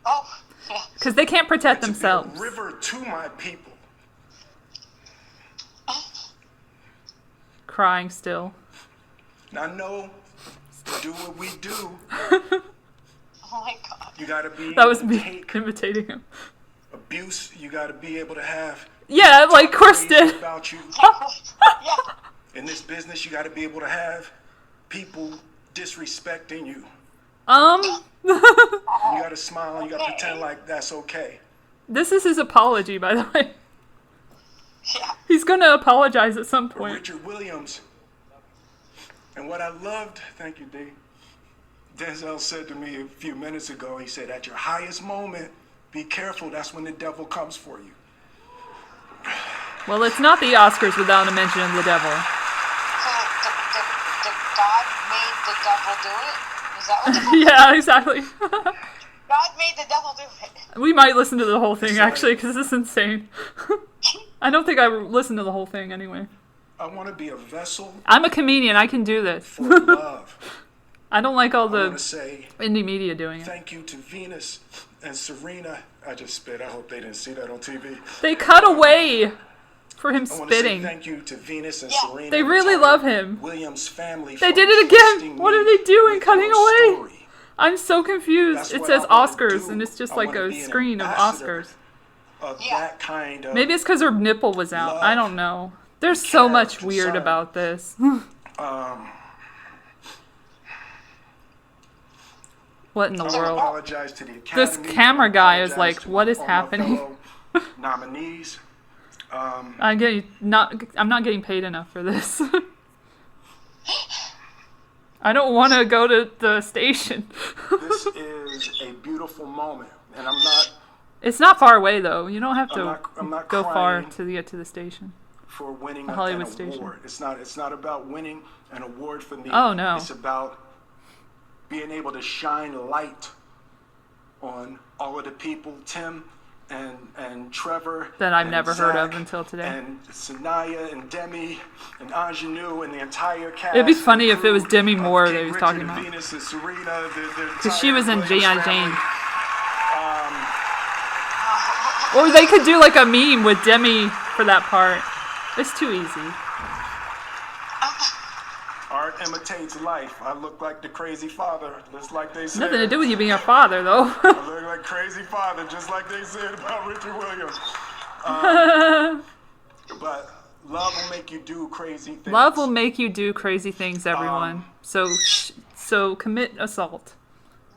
Oh, yeah. Because they can't protect To be themselves. a river to my people. Crying still. And I know to do what we do, Oh my God. you gotta be That was able to me take imitating him. abuse. You gotta be able to have Yeah, like Chris praise did. about you. Yeah. In this business, you gotta be able to have people disrespecting you. You gotta smile and you gotta pretend like that's okay. This is his apology, by the way. Yeah. He's gonna apologize at some But point. Richard Williams. And what I loved, thank you, D. Denzel said to me a few minutes ago, he said, at your highest moment, be careful, that's when the devil comes for you. Well, it's not the Oscars without a mention of the devil. So did God made the devil do it? Is that what the Yeah, exactly. God made the devil do it? We might listen to the whole thing, Sorry. actually, because this is insane. I don't think I listened to the whole thing anyway. I want to be a vessel I'm a comedian. I can do this. for love. I don't like all I want to the say indie media doing it. thank you to Venus and Serena. I just spit. I hope they didn't see that on TV. They cut away for him I want to say spitting. thank you to Venus and Yeah. Serena. They and really entire love him. Williams family. They for did it trusting again. What me are they doing? with Cutting your away? story. I'm so confused. That's It what says I wanna Oscars, do. and it's just I like wanna a be an screen of ambassador Oscars. Of Yeah. that kind of. Maybe it's because her nipple was out. Love. I don't know. There's so much Care, weird concern. about this. What in the I world? apologize to the This Academy. camera guy is I like, apologize to what is all my happening? fellow nominees. I'm not getting paid enough for this. I don't want to go to the station. This is a beautiful moment, and I'm not It's not far away though. You don't have to I'm not go far crying to get to the station. for winning The an Hollywood award. station. It's not about winning an award for me. Oh, no. It's about being able to shine light on all of the people, Tim and Trevor. That I've and never heard of Zach, until today. And Sanaya and Demi and Ingenue and the entire cast. It'd be funny and if it was crew Demi of Moore King that he was Richard talking and about. Venus and Serena, Because she was in G.I. Jane. Um, Or they could do like a meme with Demi for that part. It's too easy. Art imitates life. I look like the crazy father, just like they said. Nothing to do with you being a father though. I look like crazy father, just like they said about Richard Williams. But love will make you do crazy things. Love will make you do crazy things, everyone. So commit assault.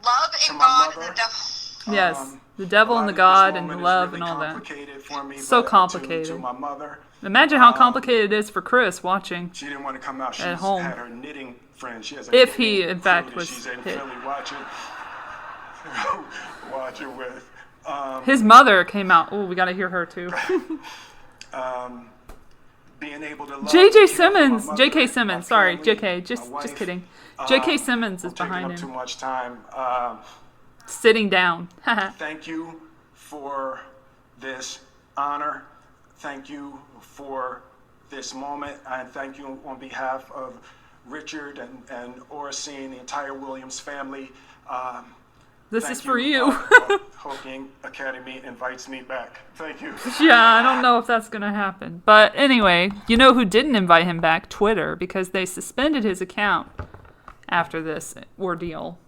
Love To and my God and mother. the devil. Yes. The devil A and lot the of this God and the moment is love really and all that. complicated for me, So but complicated. To my mother, Imagine how complicated it is for Chris watching. she didn't want to come out. She's At home. had her knitting friend. She has a If he, knitting in fact, crew that was she's in hit. Philly watching with. His mother came out. Oh, we gotta hear her too. Being able to love, J.K. care for my Simmons. mother, J.K. my Simmons. Sorry, family, J.K. my Just wife. kidding. J.K. Simmons is I'm taking behind up too him. much time. Sitting down. Thank you for this honor. Thank you for this moment. And thank you on behalf of Richard and Oracene, the entire Williams family. This Thank is for you. Hoping Academy invites me back. Thank you. Yeah, I don't know if that's gonna happen. But anyway, you know who didn't invite him back? Twitter, because they suspended his account after this ordeal.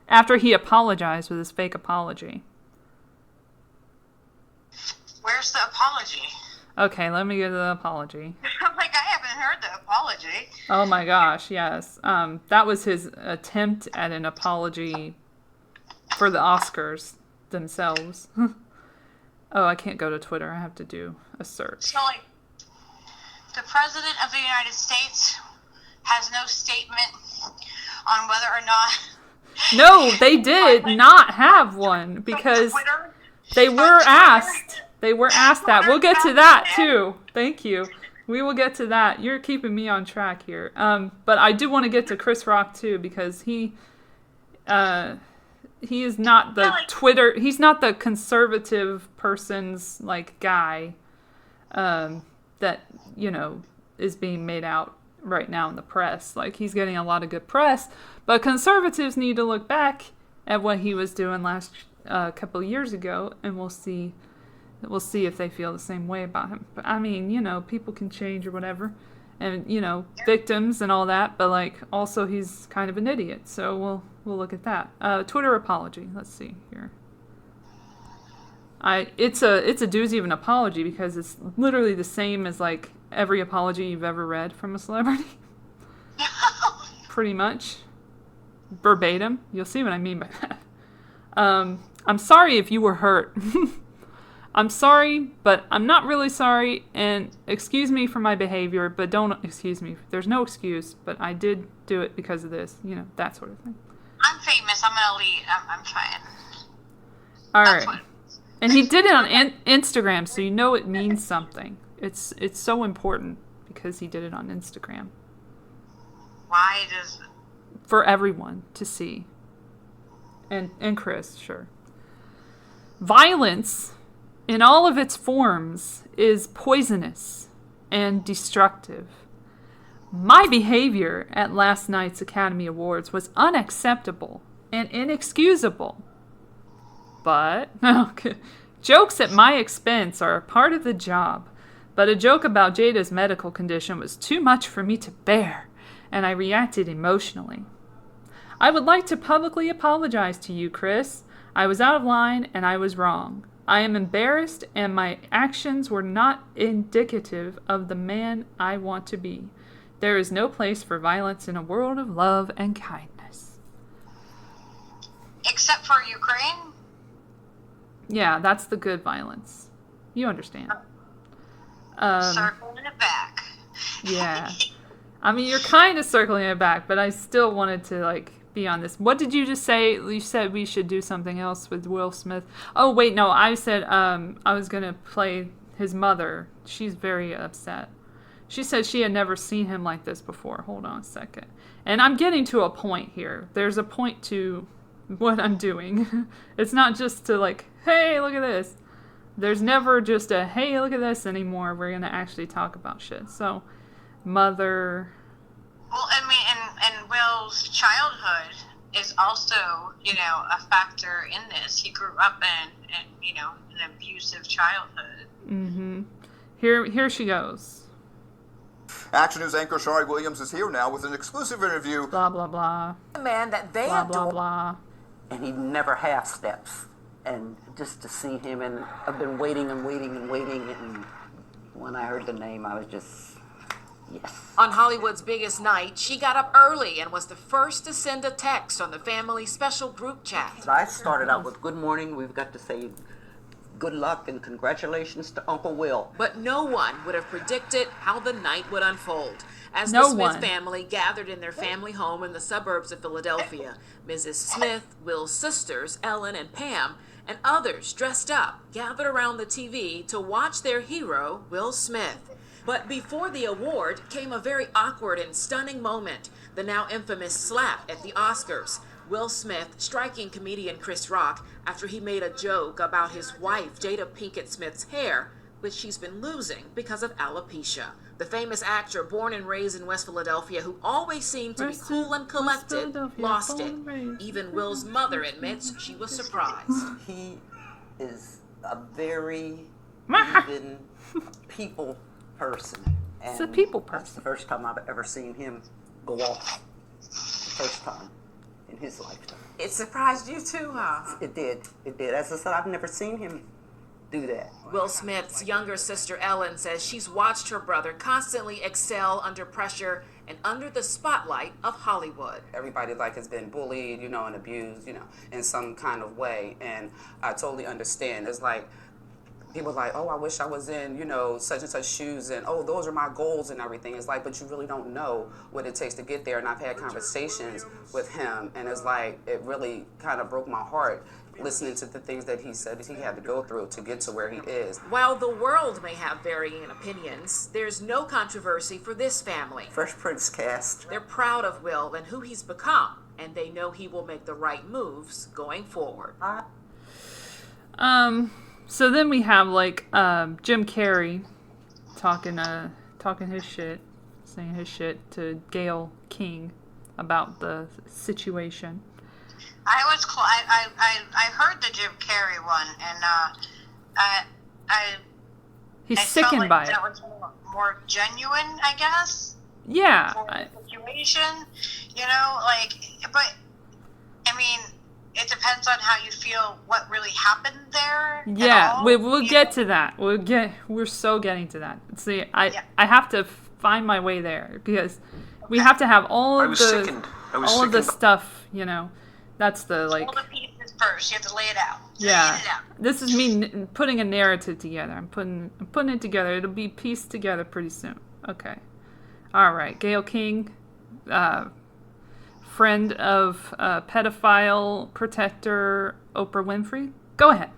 After he apologized with his fake apology. Where's the apology? Okay, let me get the apology. I'm like, I haven't heard the apology. Oh my gosh, yes. That was his attempt at an apology for the Oscars themselves. Oh, I can't go to Twitter. I have to do a search. So, like, the President of the United States has no statement on whether or not... No, they did not have one because Twitter? They were asked. They were asked that. We'll get to that too. Thank you. We will get to that. You're keeping me on track here. But I do want to get to Chris Rock too, because he is not the Twitter. He's not the conservative person's like guy that is being made out right now in the press. Like, he's getting a lot of good press, but conservatives need to look back at what he was doing last couple of years ago, and we'll see if they feel the same way about him. But I mean, people can change or whatever, and victims and all that, but like also he's kind of an idiot, so we'll look at that. Twitter apology. Let's see here. It's a doozy of an apology, because it's literally the same as like every apology you've ever read from a celebrity. Pretty much. Verbatim. You'll see what I mean by that. I'm sorry if you were hurt. I'm sorry, but I'm not really sorry, and excuse me for my behavior, but don't excuse me. There's no excuse, but I did do it because of this, that sort of thing. I'm famous. I'm an elite. I'm fine. All right. And he did it on Instagram, so it means something. It's so important because he did it on Instagram. Why does... For everyone to see. And Chris, sure. Violence, in all of its forms, is poisonous and destructive. My behavior at last night's Academy Awards was unacceptable and inexcusable. But jokes at my expense are a part of the job. But a joke about Jada's medical condition was too much for me to bear, and I reacted emotionally. I would like to publicly apologize to you, Chris. I was out of line and I was wrong. I am embarrassed, and my actions were not indicative of the man I want to be. There is no place for violence in a world of love and kindness. Except for Ukraine? Yeah, that's the good violence. You understand. Circling it back. Yeah. I mean, you're kind of circling it back, but I still wanted to, be on this. What did you just say? You said we should do something else with Will Smith. Oh, wait, no. I said I was going to play his mother. She's very upset. She said she had never seen him like this before. Hold on a second. And I'm getting to a point here. There's a point to what I'm doing. It's not just to hey, look at this. There's never just a, hey, look at this anymore. We're going to actually talk about shit. So, mother... Well, I mean, and Will's childhood is also, a factor in this. He grew up in an abusive childhood. Mm-hmm. Here she goes. Action News anchor Shari Williams is here now with an exclusive interview. Blah, blah, blah. A man that they blah, adore. blah, blah. And he never half steps. And just to see him, and I've been waiting and waiting and waiting, and when I heard the name, I was just, yes. On Hollywood's biggest night, she got up early and was the first to send a text on the family special group chat. I started out with good morning. We've got to say good luck and congratulations to Uncle Will. But no one would have predicted how the night would unfold. As the Smith family gathered in their family home in the suburbs of Philadelphia, Mrs. Smith, Will's sisters, Ellen and Pam, and others dressed up gathered around the TV to watch their hero, Will Smith. But before the award came a very awkward and stunning moment, the now infamous slap at the Oscars. Will Smith striking comedian Chris Rock after he made a joke about his wife, Jada Pinkett Smith's hair, which she's been losing because of alopecia. The famous actor, born and raised in West Philadelphia, who always seemed to be cool and collected, lost it. Even Will's mother admits she was surprised. He is a very even people person. And it's a people person. That's the first time I've ever seen him go off. First time in his lifetime. It surprised you too, huh? It did. As I said, I've never seen him do that. Will Smith's younger sister Ellen says she's watched her brother constantly excel under pressure and under the spotlight of Hollywood. Everybody has been bullied, and abused, in some kind of way. And I totally understand. It's people like, oh, I wish I was in, such and such shoes, and oh, those are my goals and everything. It's like, but you really don't know what it takes to get there. And I've had conversations with him, and it's like, it really kind of broke my heart listening to the things that he said that he had to go through to get to where he is. While the world may have varying opinions, there's no controversy for this family. Fresh Prince cast. They're proud of Will and who he's become, and they know he will make the right moves going forward. So then we have Jim Carrey talking his shit, saying his shit to Gayle King about the situation. I heard the Jim Carrey one, and he's sickened by it. That was more genuine, I guess. Yeah. For the situation, but I mean, it depends on how you feel, what really happened there. Yeah, we'll get to that. We're so getting to that. See, I have to find my way there because we have to have all of the stuff, That's the all the pieces first. You have to lay it out. Yeah. This is me putting a narrative together. I'm putting it together. It'll be pieced together pretty soon. Okay. All right. Gayle King, friend of pedophile protector Oprah Winfrey. Go ahead.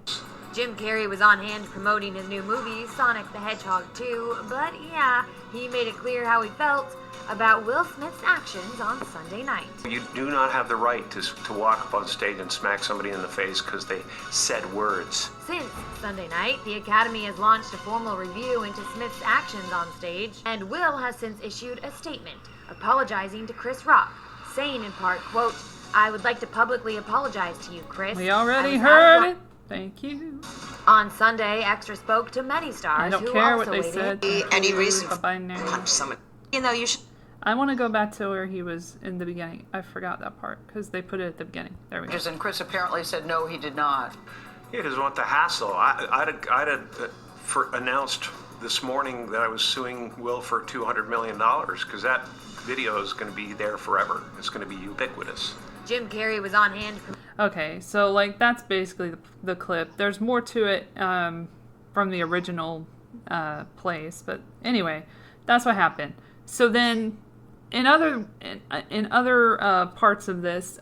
Jim Carrey was on hand promoting his new movie, Sonic the Hedgehog 2, but yeah, he made it clear how he felt about Will Smith's actions on Sunday night. You do not have the right to walk up on stage and smack somebody in the face because they said words. Since Sunday night, the Academy has launched a formal review into Smith's actions on stage, and Will has since issued a statement apologizing to Chris Rock, saying in part, quote, "I would like to publicly apologize to you, Chris. We already heard it. Thank you." On Sunday, Extra spoke to many stars I don't who care also what they said. Any reason for punch someone? You should. I want to go back to where he was in the beginning. I forgot that part because they put it at the beginning. There we go. And Chris apparently said no, he did not. He doesn't want the hassle. I'd announced this morning that I was suing Will for $200 million because that video is going to be there forever. It's going to be ubiquitous. Jim Carrey was on hand. Okay, so that's basically the clip. There's more to it from the original place, but anyway, that's what happened. So then, in other parts of this,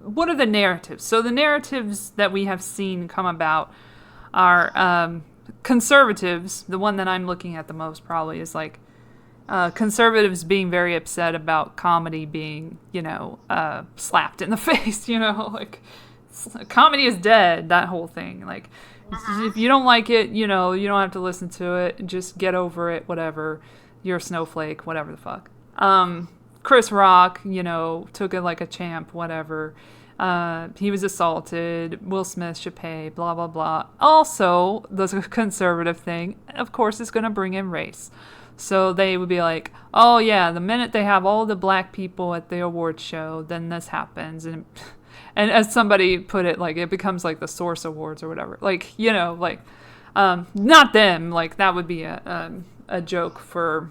what are the narratives? So the narratives that we have seen come about are conservatives. The one that I'm looking at the most probably is conservatives being very upset about comedy being, slapped in the face, comedy is dead, that whole thing. If you don't like it, you don't have to listen to it. Just get over it, whatever. You're a snowflake, whatever the fuck. Chris Rock, took it like a champ, whatever. He was assaulted. Will Smith should pay, blah, blah, blah. Also, the conservative thing, of course, is going to bring in race. So they would be like, oh yeah, the minute they have all the black people at the awards show, then this happens. And as somebody put it, it becomes like the Source Awards or whatever. Not them. That would be a joke for,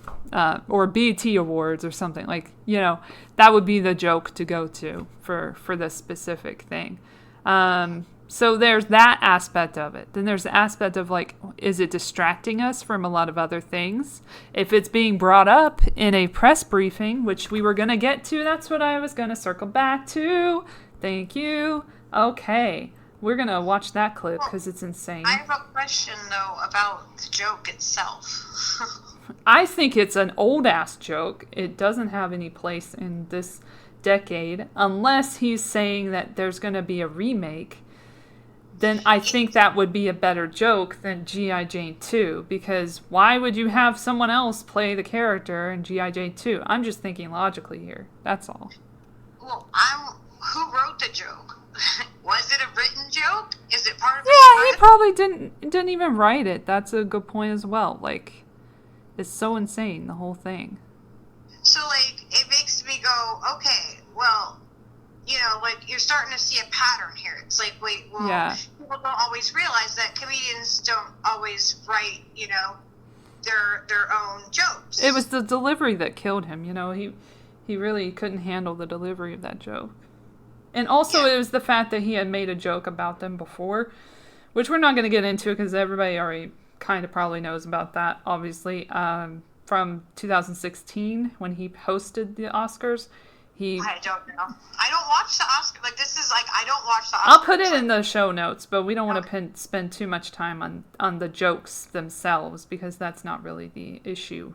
or BET Awards or something. That would be the joke to go to for this specific thing. So there's that aspect of it. Then there's the aspect of is it distracting us from a lot of other things? If it's being brought up in a press briefing, which we were going to get to, that's what I was going to circle back to. Thank you. Okay. We're going to watch that clip because it's insane. I have a question, though, about the joke itself. I think it's an old-ass joke. It doesn't have any place in this decade unless he's saying that there's going to be a remake. Then I think that would be a better joke than G.I. Jane 2, because why would you have someone else play the character in G.I. Jane 2? I'm just thinking logically here. That's all. Well, who wrote the joke? Was it a written joke? Is it part of Yeah, he probably didn't even write it. That's a good point as well. It's so insane, the whole thing. So, it makes me go, okay, well, you're starting to see a pattern here. It's people don't always realize that comedians don't always write, their own jokes. It was the delivery that killed him, he really couldn't handle the delivery of that joke. And also it was the fact that he had made a joke about them before, which we're not going to get into because everybody already kind of probably knows about that, obviously. From 2016 when he hosted the Oscars. I don't know. I don't watch the Oscars. Like, this is like, I don't watch the Oscars. I'll put it in the show notes, but we don't want to spend too much time on the jokes themselves because that's not really the issue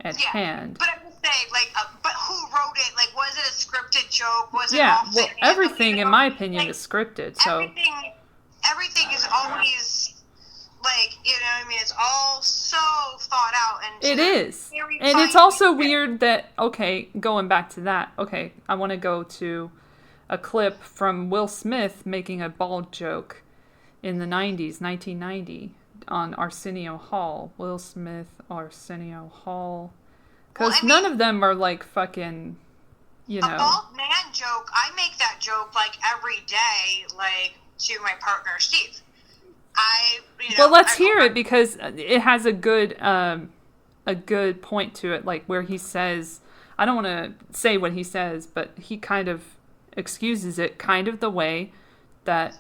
at hand. But I'm just saying, like, but who wrote it? Like, was it a scripted joke? Was it yeah, all well, everything, in my opinion, is scripted. So everything is always, like, you know what I mean? It's all so thought out. And it is. And it's also weird that, okay, going back to that, okay, I want to go to a clip from Will Smith making a bald joke in the 90s, 1990, on Arsenio Hall. Will Smith, Arsenio Hall. Because none of them are, like, fucking, you know. A bald man joke, I make that joke, like, every day, like, to my partner, Steve. Well, let's hear it because it has a good point to it, like where he says, I don't want to say what he says, but he kind of excuses it kind of the way that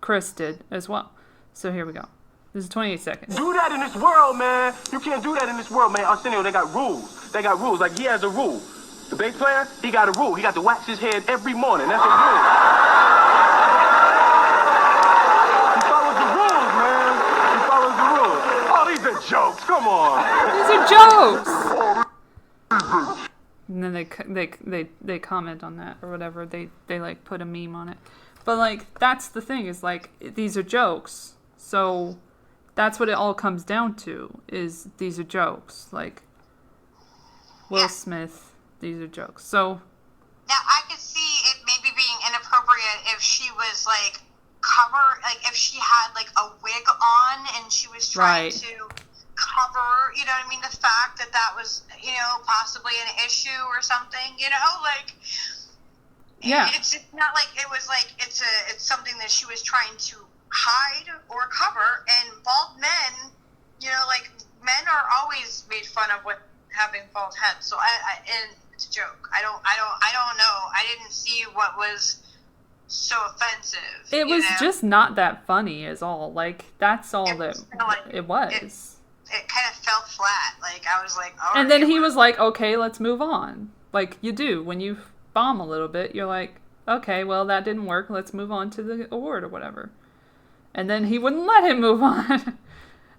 Chris did as well. So here we go. This is 28 seconds. Do that in this world, man. You can't do that in this world, man. Arsenio, they got rules. They got rules. Like, he has a rule. The bass player, he got a rule. He got to wax his head every morning. That's a rule. Jokes, come on. These are jokes. And then they comment on that or whatever. They like put a meme on it. But like that's the thing is like these are jokes. So that's what it all comes down to is these are jokes. Like Will Smith, these are jokes. So now I could see it maybe being inappropriate if she was like if she had like a wig on and she was trying to cover, you know what I mean, the fact that was, you know, possibly an issue or something, you know, like, it's not like it was like it's something that she was trying to hide or cover. And bald men, you know, like men are always made fun of with having bald heads. So and it's a joke. I don't know. I didn't see what was so offensive. It was just not that funny is all. Like that's all it was. It kind of fell flat. Like I was like, and then he was like, okay, let's move on. Like you do when you bomb a little bit, you're like, okay, well that didn't work. Let's move on to the award or whatever. And then he wouldn't let him move on.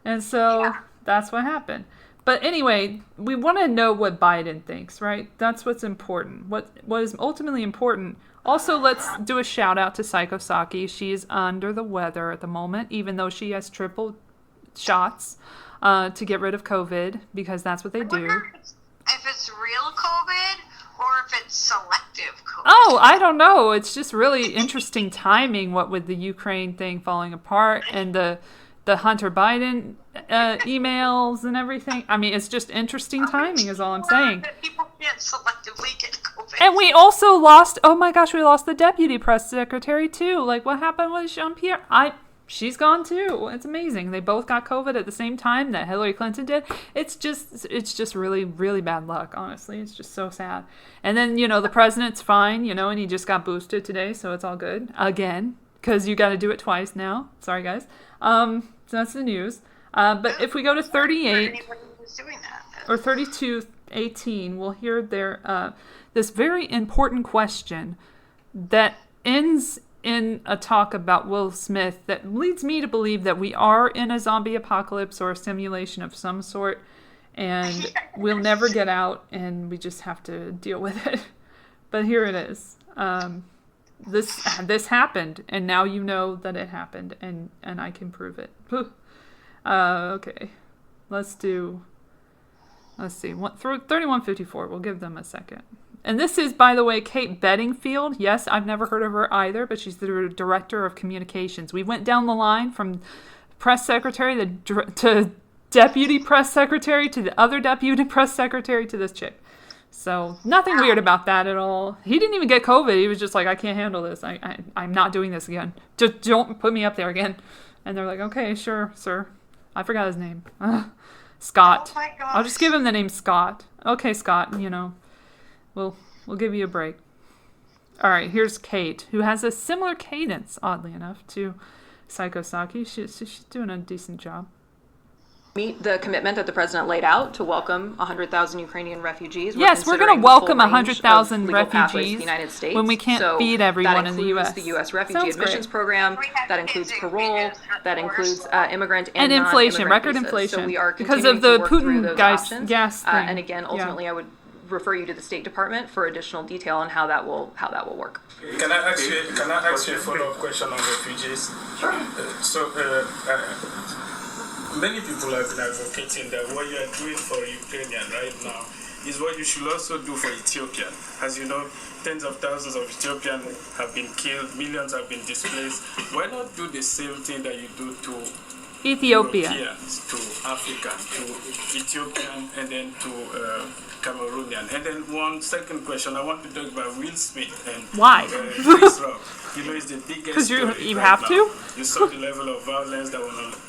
And so that's what happened. But anyway, we want to know what Biden thinks, right? That's what's important. What is ultimately important. Also, let's do a shout out to Psycho Saki. She is under the weather at the moment, even though she has triple shots to get rid of COVID, because that's what they do. If it's real COVID or if it's selective COVID. Oh, I don't know. It's just really interesting timing, what with the Ukraine thing falling apart and the Hunter Biden emails and everything. I mean, it's just interesting timing is all I'm saying. People can't selectively get COVID. And we also lost, oh my gosh, we lost the deputy press secretary too. Like, what happened with Jean-Pierre? She's gone too. It's amazing. They both got COVID at the same time that Hillary Clinton did. It's just really, really bad luck, honestly. It's just so sad. And then, you know, the president's fine, you know, and he just got boosted today, so it's all good. Again, because you got to do it twice now. Sorry, guys. So that's the news. But if we go to 38 or 32:18, we'll hear this very important question that ends in a talk about Will Smith that leads me to believe that we are in a zombie apocalypse or a simulation of some sort, and we'll never get out, and we just have to deal with it. But here it is. This happened, and now you know that it happened, and I can prove it. Okay, let's see, 3154. We'll give them a second. And this is, by the way, Kate Bedingfield. Yes, I've never heard of her either, but she's the director of communications. We went down the line from press secretary to deputy press secretary to the other deputy press secretary to this chick. So nothing weird about that at all. He didn't even get COVID. He was just like, I can't handle this. I'm not doing this again. Just don't put me up there again. And they're like, okay, sure, sir. I forgot his name. Scott. Oh my gosh. I'll just give him the name Scott. Okay, Scott, you know. We'll give you a break. All right, here's Kate, who has a similar cadence, oddly enough, to Psychosaki. She's doing a decent job. Meet the commitment that the president laid out to welcome 100,000 Ukrainian refugees. Yes, we're going to welcome 100,000 refugees United States. when we can't feed everyone in the U.S. That includes the U.S. refugee admissions program. That includes parole. That includes immigrant and inflation, record visas. inflation. So we are because of the Putin gas thing. And again, ultimately, I would refer you to the State Department for additional detail on how that will work. Can I ask you a follow-up question on refugees? Sure. Many people have been advocating that what you are doing for Ukrainians right now is what you should also do for Ethiopia. As you know, tens of thousands of Ethiopians have been killed, millions have been displaced. Why not do the same thing that you do to Ethiopia, Europeans, to African, to Ethiopian, and then to Cameroonian? And then one second question, I want to talk about Will Smith and why? Chris Rock. You know, it's the biggest. Because you have to. You saw the level of violence that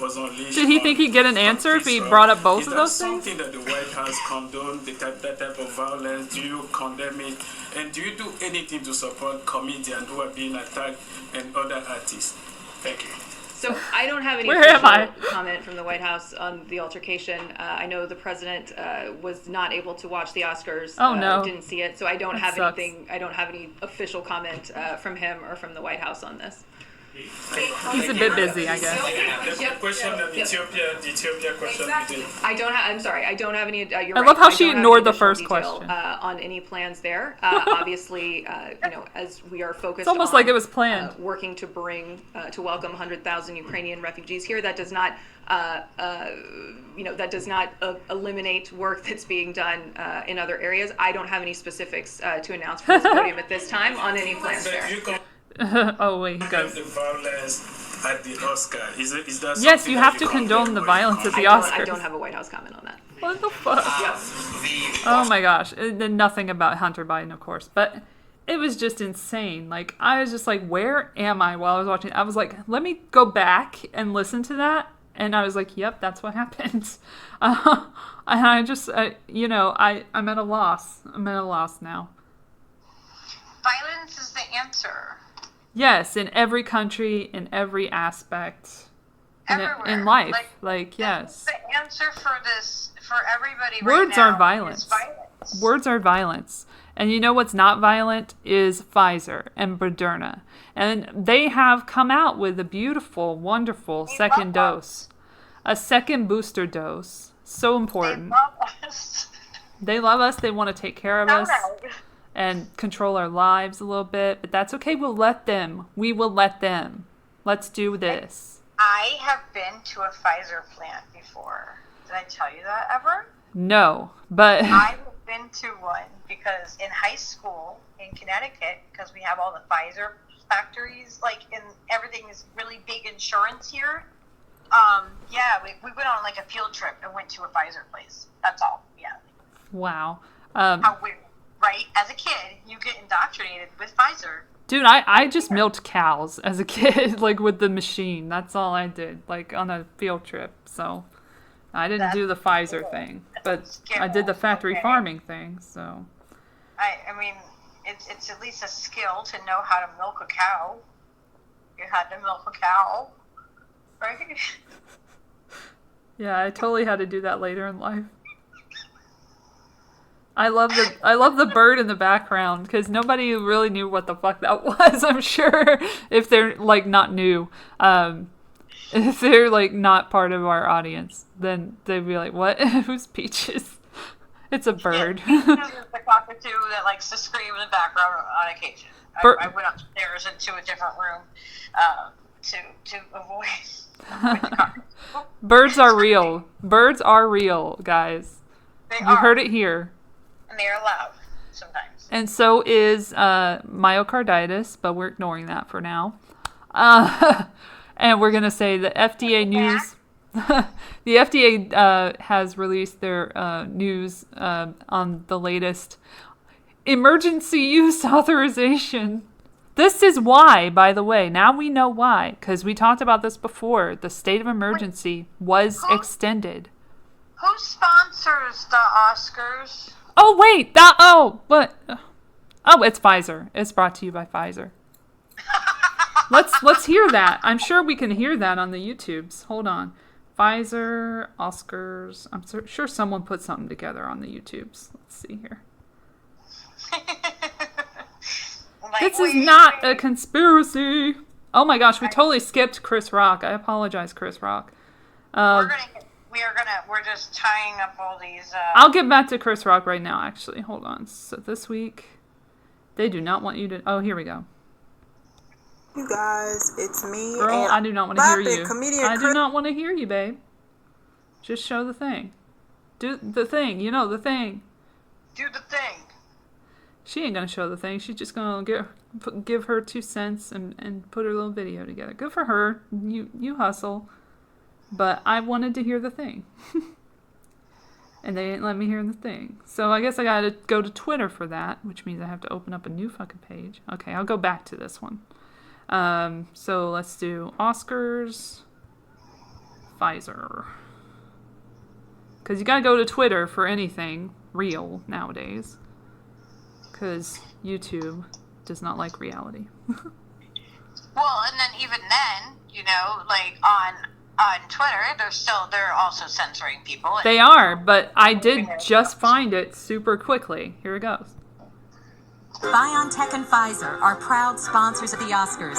was unleashed. Did he think he'd get an answer if he brought up both of those things? Is that something that the White House condoned, that type of violence? Do you condemn it? And do you do anything to support comedians who are being attacked and other artists? Thank you. So I don't have any comment from the White House on the altercation. I know the president was not able to watch the Oscars. Oh no, didn't see it. So I don't have anything. I don't have any official comment from him or from the White House on this. He's a bit busy, I guess. The question of the Ethiopia question. I don't have. I'm sorry. I don't have any. I love how she ignored the first question. On any plans there. Obviously, you know, as we are focused. It's almost like it was planned. Working to to welcome 100,000 Ukrainian refugees here. That does not. That does not eliminate work that's being done in other areas. I don't have any specifics to announce from this podium at this time on any plans there. Oh wait, he goes. The violence at the Oscar. Is that yes, you have to condone the violence at the Oscars. I don't have a White House comment on that. What the fuck? Oh my gosh, nothing about Hunter Biden, of course, but it was just insane. Like I was just like, where am I while I was watching? I was like, let me go back and listen to that, and I was like, yep, that's what happened. And I just, I'm at a loss. I'm at a loss now. Violence is the answer. Yes, in every country, in every aspect, in life, like yes. The answer for this, for everybody Words right now are violence. is violence. Words are violence. And you know what's not violent is Pfizer and Moderna. And they have come out with a beautiful, wonderful second dose. A second booster dose. So important. They love us. They love us. They want to take care of us. And control our lives a little bit, but that's okay. We'll let them. We will let them. Let's do this. I have been to a Pfizer plant before. Did I tell you that ever? No, but I've been to one because in high school in Connecticut, because we have all the Pfizer factories, and everything is really big insurance here. We went on like a field trip and went to a Pfizer place. That's all. Yeah. Wow. How weird. Right? As a kid, you get indoctrinated with Pfizer. Dude, I just milked cows as a kid, with the machine. That's all I did, on a field trip. So I didn't do the Pfizer thing, but I did the factory farming thing. So I mean, it's at least a skill to know how to milk a cow. You had to milk a cow, right? Yeah, I totally had to do that later in life. I love the bird in the background because nobody really knew what the fuck that was. I'm sure if they're not new, if they're not part of our audience, then they'd be like, "What? Who's Peaches?" It's a bird. Yeah, Peaches is the cockatoo that likes to scream in the background on occasion. I went upstairs into a different room to avoid. Birds are real. Birds are real, guys. You heard it here. And they are loud sometimes. And so is myocarditis, but we're ignoring that for now. And we're going to say the FDA news. The FDA has released their news on the latest emergency use authorization. This is why, by the way. Now we know why, because we talked about this before. The state of emergency was extended. Who sponsors the Oscars? Oh, wait. It's Pfizer. It's brought to you by Pfizer. Let's hear that. I'm sure we can hear that on the YouTubes. Hold on. Pfizer, Oscars. I'm sure someone put something together on the YouTubes. Let's see here. This is not a conspiracy. Oh my gosh, we totally skipped Chris Rock. I apologize, Chris Rock. We're just tying up all these. I'll get back to Chris Rock right now, actually. Hold on. So this week, they do not want you to. Oh, here we go. You guys, it's me. Girl, and I do not want to hear you. I do Chris- not want to hear you, babe. Just show the thing. Do the thing. You know the thing. Do the thing. She ain't gonna show the thing. She's just gonna give her 2 cents and put her little video together. Good for her. You hustle. But I wanted to hear the thing. And they didn't let me hear the thing. So I guess I gotta go to Twitter for that, which means I have to open up a new fucking page. Okay, I'll go back to this one. So let's do Oscars, Pfizer. Because you gotta go to Twitter for anything real nowadays. Because YouTube does not like reality. Well, and then even then, you know, like on Twitter, they're also censoring people. They are, but I did just find it super quickly. Here it goes. BioNTech and Pfizer are proud sponsors of the Oscars.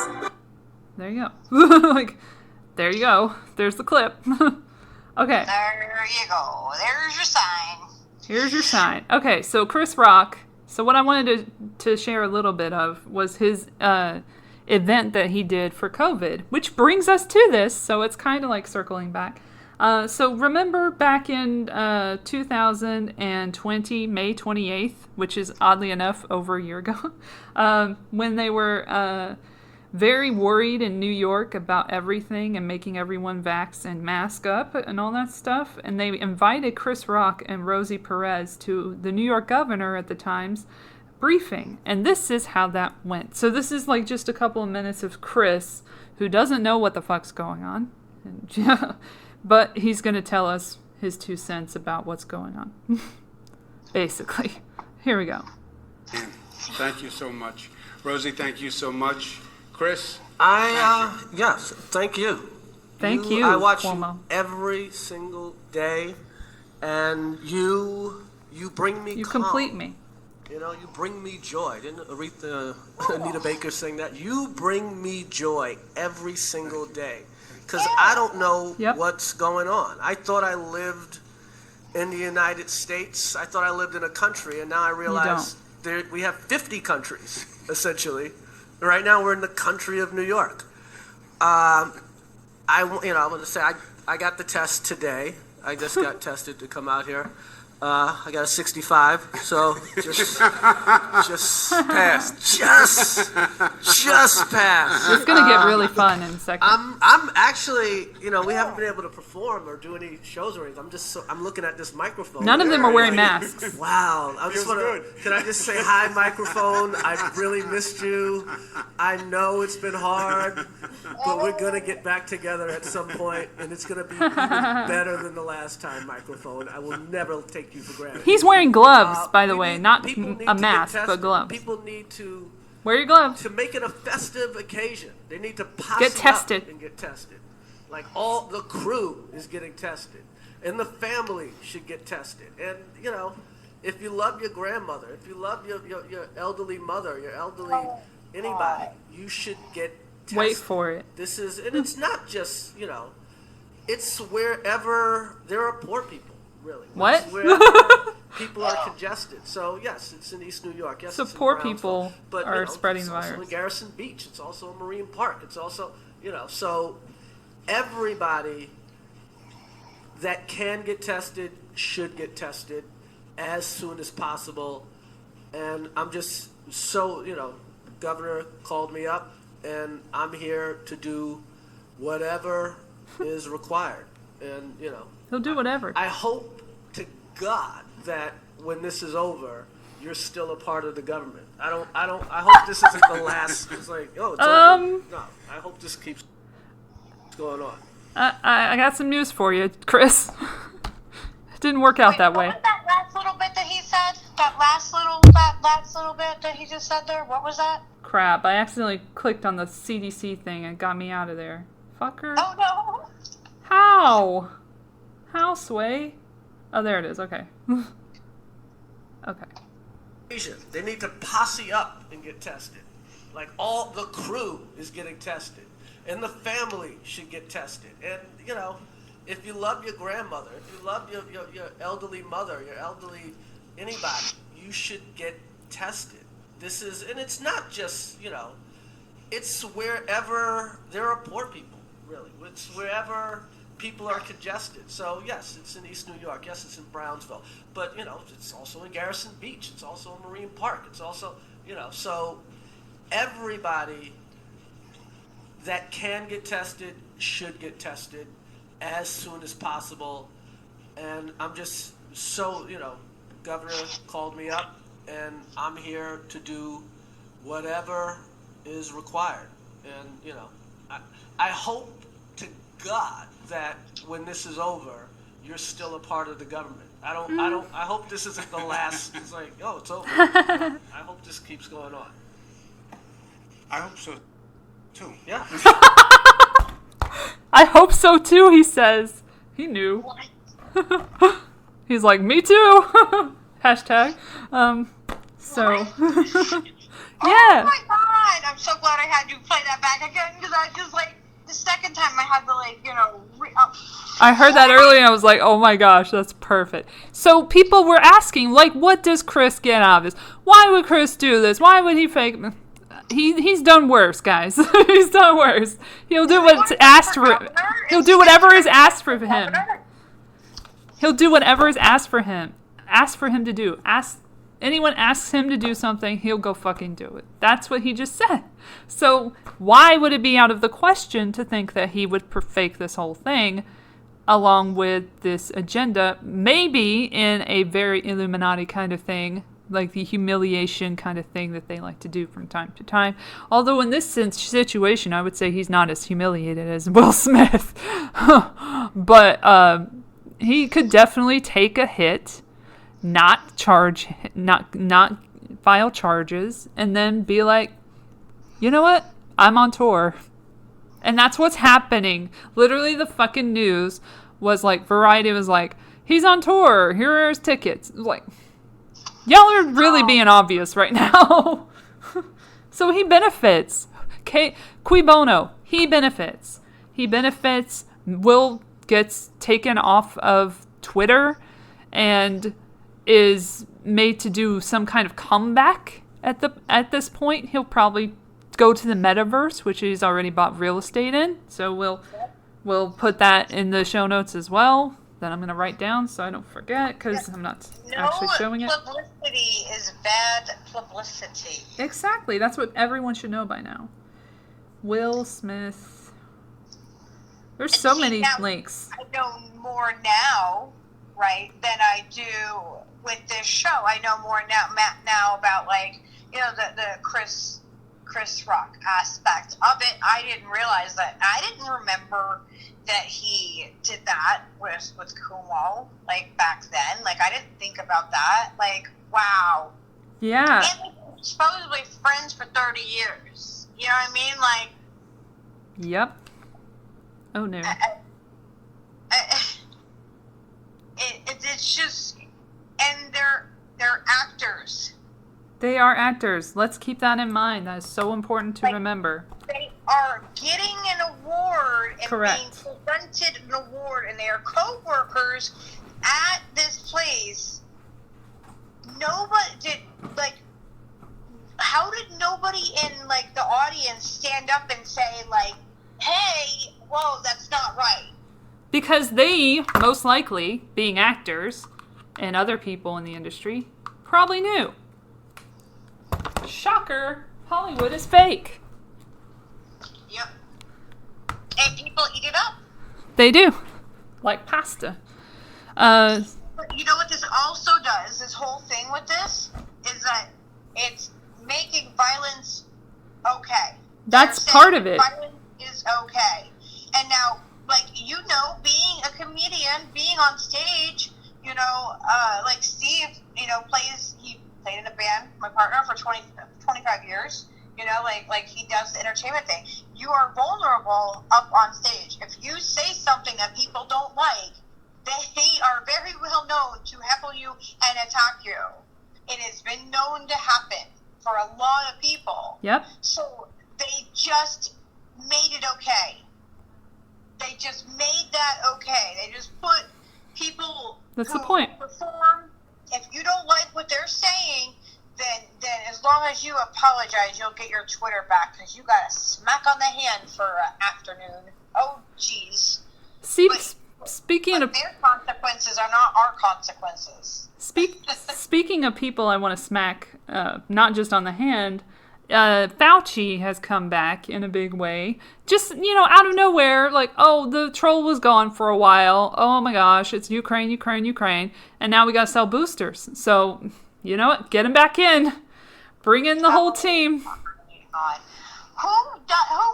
There you go. There you go. There's the clip. Okay. There you go. There's your sign. Here's your sign. Okay, so Chris Rock. So what I wanted to share a little bit of was his event that he did for COVID, which brings us to this. So it's kind of like circling back. So remember back in 2020, May 28th, which is oddly enough over a year ago, when they were very worried in New York about everything and making everyone vax and mask up and all that stuff. And they invited Chris Rock and Rosie Perez to the New York governor at the time's briefing. And this is how that went. So this is like just a couple of minutes of Chris, who doesn't know what the fuck's going on. But he's going to tell us his 2 cents about what's going on. Basically. Here we go. Thank you so much. Rosie, thank you so much. Chris? Yes, thank you. Thank you, I watch Cuomo. you every single day, and you bring me You calm. complete me. You know, you bring me joy. Didn't Anita Baker sing that? You bring me joy every single day, because I don't know what's going on. I thought I lived in the United States. I thought I lived in a country, and now I realize we have 50 countries, essentially. Right now, we're in the country of New York. I want to say I got the test today. I just got tested to come out here. I got a 65, so just passed. Just passed. It's gonna get really fun in a second. I'm actually, we haven't been able to perform or do any shows or anything. I'm looking at this microphone. None of them are wearing masks. Wow. Can I just say hi, microphone? I've really missed you. I know it's been hard, but we're gonna get back together at some point, and it's gonna be even better than the last time, microphone. I will never take you for granted. He's wearing gloves, by the way, not a mask, but gloves. People need to wear your gloves to make it a festive occasion. They need to get tested up and get tested. Like all the crew is getting tested, and the family should get tested. And if you love your grandmother, if you love your elderly mother, your elderly anybody, you should get tested. Wait for it. And it's not just it's wherever there are poor people. Really. What? People are congested. So, yes, it's in East New York. Yes, so it's in poor Brownsville. people are spreading the virus. It's also in Garrison Beach. It's also in Marine Park. It's also, so everybody that can get tested should get tested as soon as possible. And I'm just so, Governor called me up, and I'm here to do whatever is required. And, he'll do whatever. I hope to God that when this is over, you're still a part of the government. I hope this isn't the last. It's like, it's over. No, I hope this keeps going on. I got some news for you, Chris. It didn't work out that way. What was that last little bit that he said? That last little bit that he just said there? What was that? crap. I accidentally clicked on the CDC thing and got me out of there. Fucker. Oh, no. How? How, Sway? Oh, there it is. Okay. Okay. They need to posse up and get tested. Like, all the crew is getting tested. And the family should get tested. And, you know, if you love your grandmother, if you love your elderly mother, your elderly anybody, you should get tested. This is, and it's not just, you know, it's wherever there are poor people, really. It's wherever people are congested. So, yes, it's in East New York. Yes, it's in Brownsville. But, you know, it's also in Garrison Beach. It's also in Marine Park. It's also, you know, so everybody that can get tested should get tested as soon as possible. And I'm just so, you know, Governor called me up, and I'm here to do whatever is required. And, you know, I hope to God that when this is over, you're still a part of the government. I hope this isn't the last. It's like, oh, it's over. I hope this keeps going on. I hope so, too. Yeah. I hope so, too, he says. He knew. He's like, me too. Hashtag. So. Yeah. Oh my God! I'm so glad I had you play that back again, because I just like the second time I had to like, you know. I heard that earlier and I was like, oh my gosh, that's perfect. So people were asking, like, what does Chris get out of this? Why would Chris do this? Why would he fake? He's done worse, guys. He's done worse. He'll do what's asked for him. He'll do whatever is asked for him. He'll do whatever is asked for him. Ask for him to do. Anyone asks him to do something, he'll go fucking do it. That's what he just said. So why would it be out of the question to think that he would fake this whole thing along with this agenda, maybe in a very Illuminati kind of thing, like the humiliation kind of thing that they like to do from time to time. Although in this situation, I would say he's not as humiliated as Will Smith. But he could definitely take a hit, not file charges, and then be like, you know what? I'm on tour. And that's what's happening. Literally the fucking news was like, Variety was like, he's on tour. Here are his tickets. Like, y'all are really being obvious right now. So he benefits. Cui bono. He benefits. He benefits. Will gets taken off of Twitter and is made to do some kind of comeback at this point. He'll probably go to the Metaverse, which he's already bought real estate in. So we'll put that in the show notes as well. That I'm going to write down so I don't forget, because I'm not actually showing it. Publicity is bad publicity. Exactly. That's what everyone should know by now. Will Smith. There's so many links. I know more now, right, than I do with this show. I know more now about, like, you know, the Chris Rock aspect of it. I didn't realize that. I didn't remember that he did that with Kumo, like, back then. Like, I didn't think about that. Like, wow. Yeah. And we were supposedly friends for 30 years. You know what I mean? Like. Yep. Oh, no. It's just, and they're actors. They are actors. Let's keep that in mind. That is so important to remember. They are getting an award and Correct. being presented an award, and they are co-workers at this place. Nobody did, like, how did nobody in, like, the audience stand up and say, like, hey, whoa, that's not right? Because they, most likely, being actors and other people in the industry, probably knew. Shocker, Hollywood is fake. Yep. And people eat it up. They do. Like pasta. But you know what this also does, this whole thing with this, is that it's making violence okay. That's part of it. Violence is okay. And now, like, you know, being a comedian, being on stage, you know, like Steve, you know, he played in a band, my partner, for 25 years. You know, like he does the entertainment thing. You are vulnerable up on stage. If you say something that people don't like, they are very well known to heckle you and attack you. It has been known to happen for a lot of people. Yep. So they just made it okay. They just made that okay. They just put people That's who the point. perform. If you don't like what they're saying, then as long as you apologize, you'll get your Twitter back because you got a smack on the hand for an afternoon. Oh, jeez. See, speaking of their consequences are not our consequences. Speaking of people I want to smack, not just on the hand, Fauci has come back in a big way. Just, out of nowhere, like, oh, the troll was gone for a while. Oh my gosh, it's Ukraine. And now we got to sell boosters. So, you know what? Get him back in. Bring in the whole team. God. Who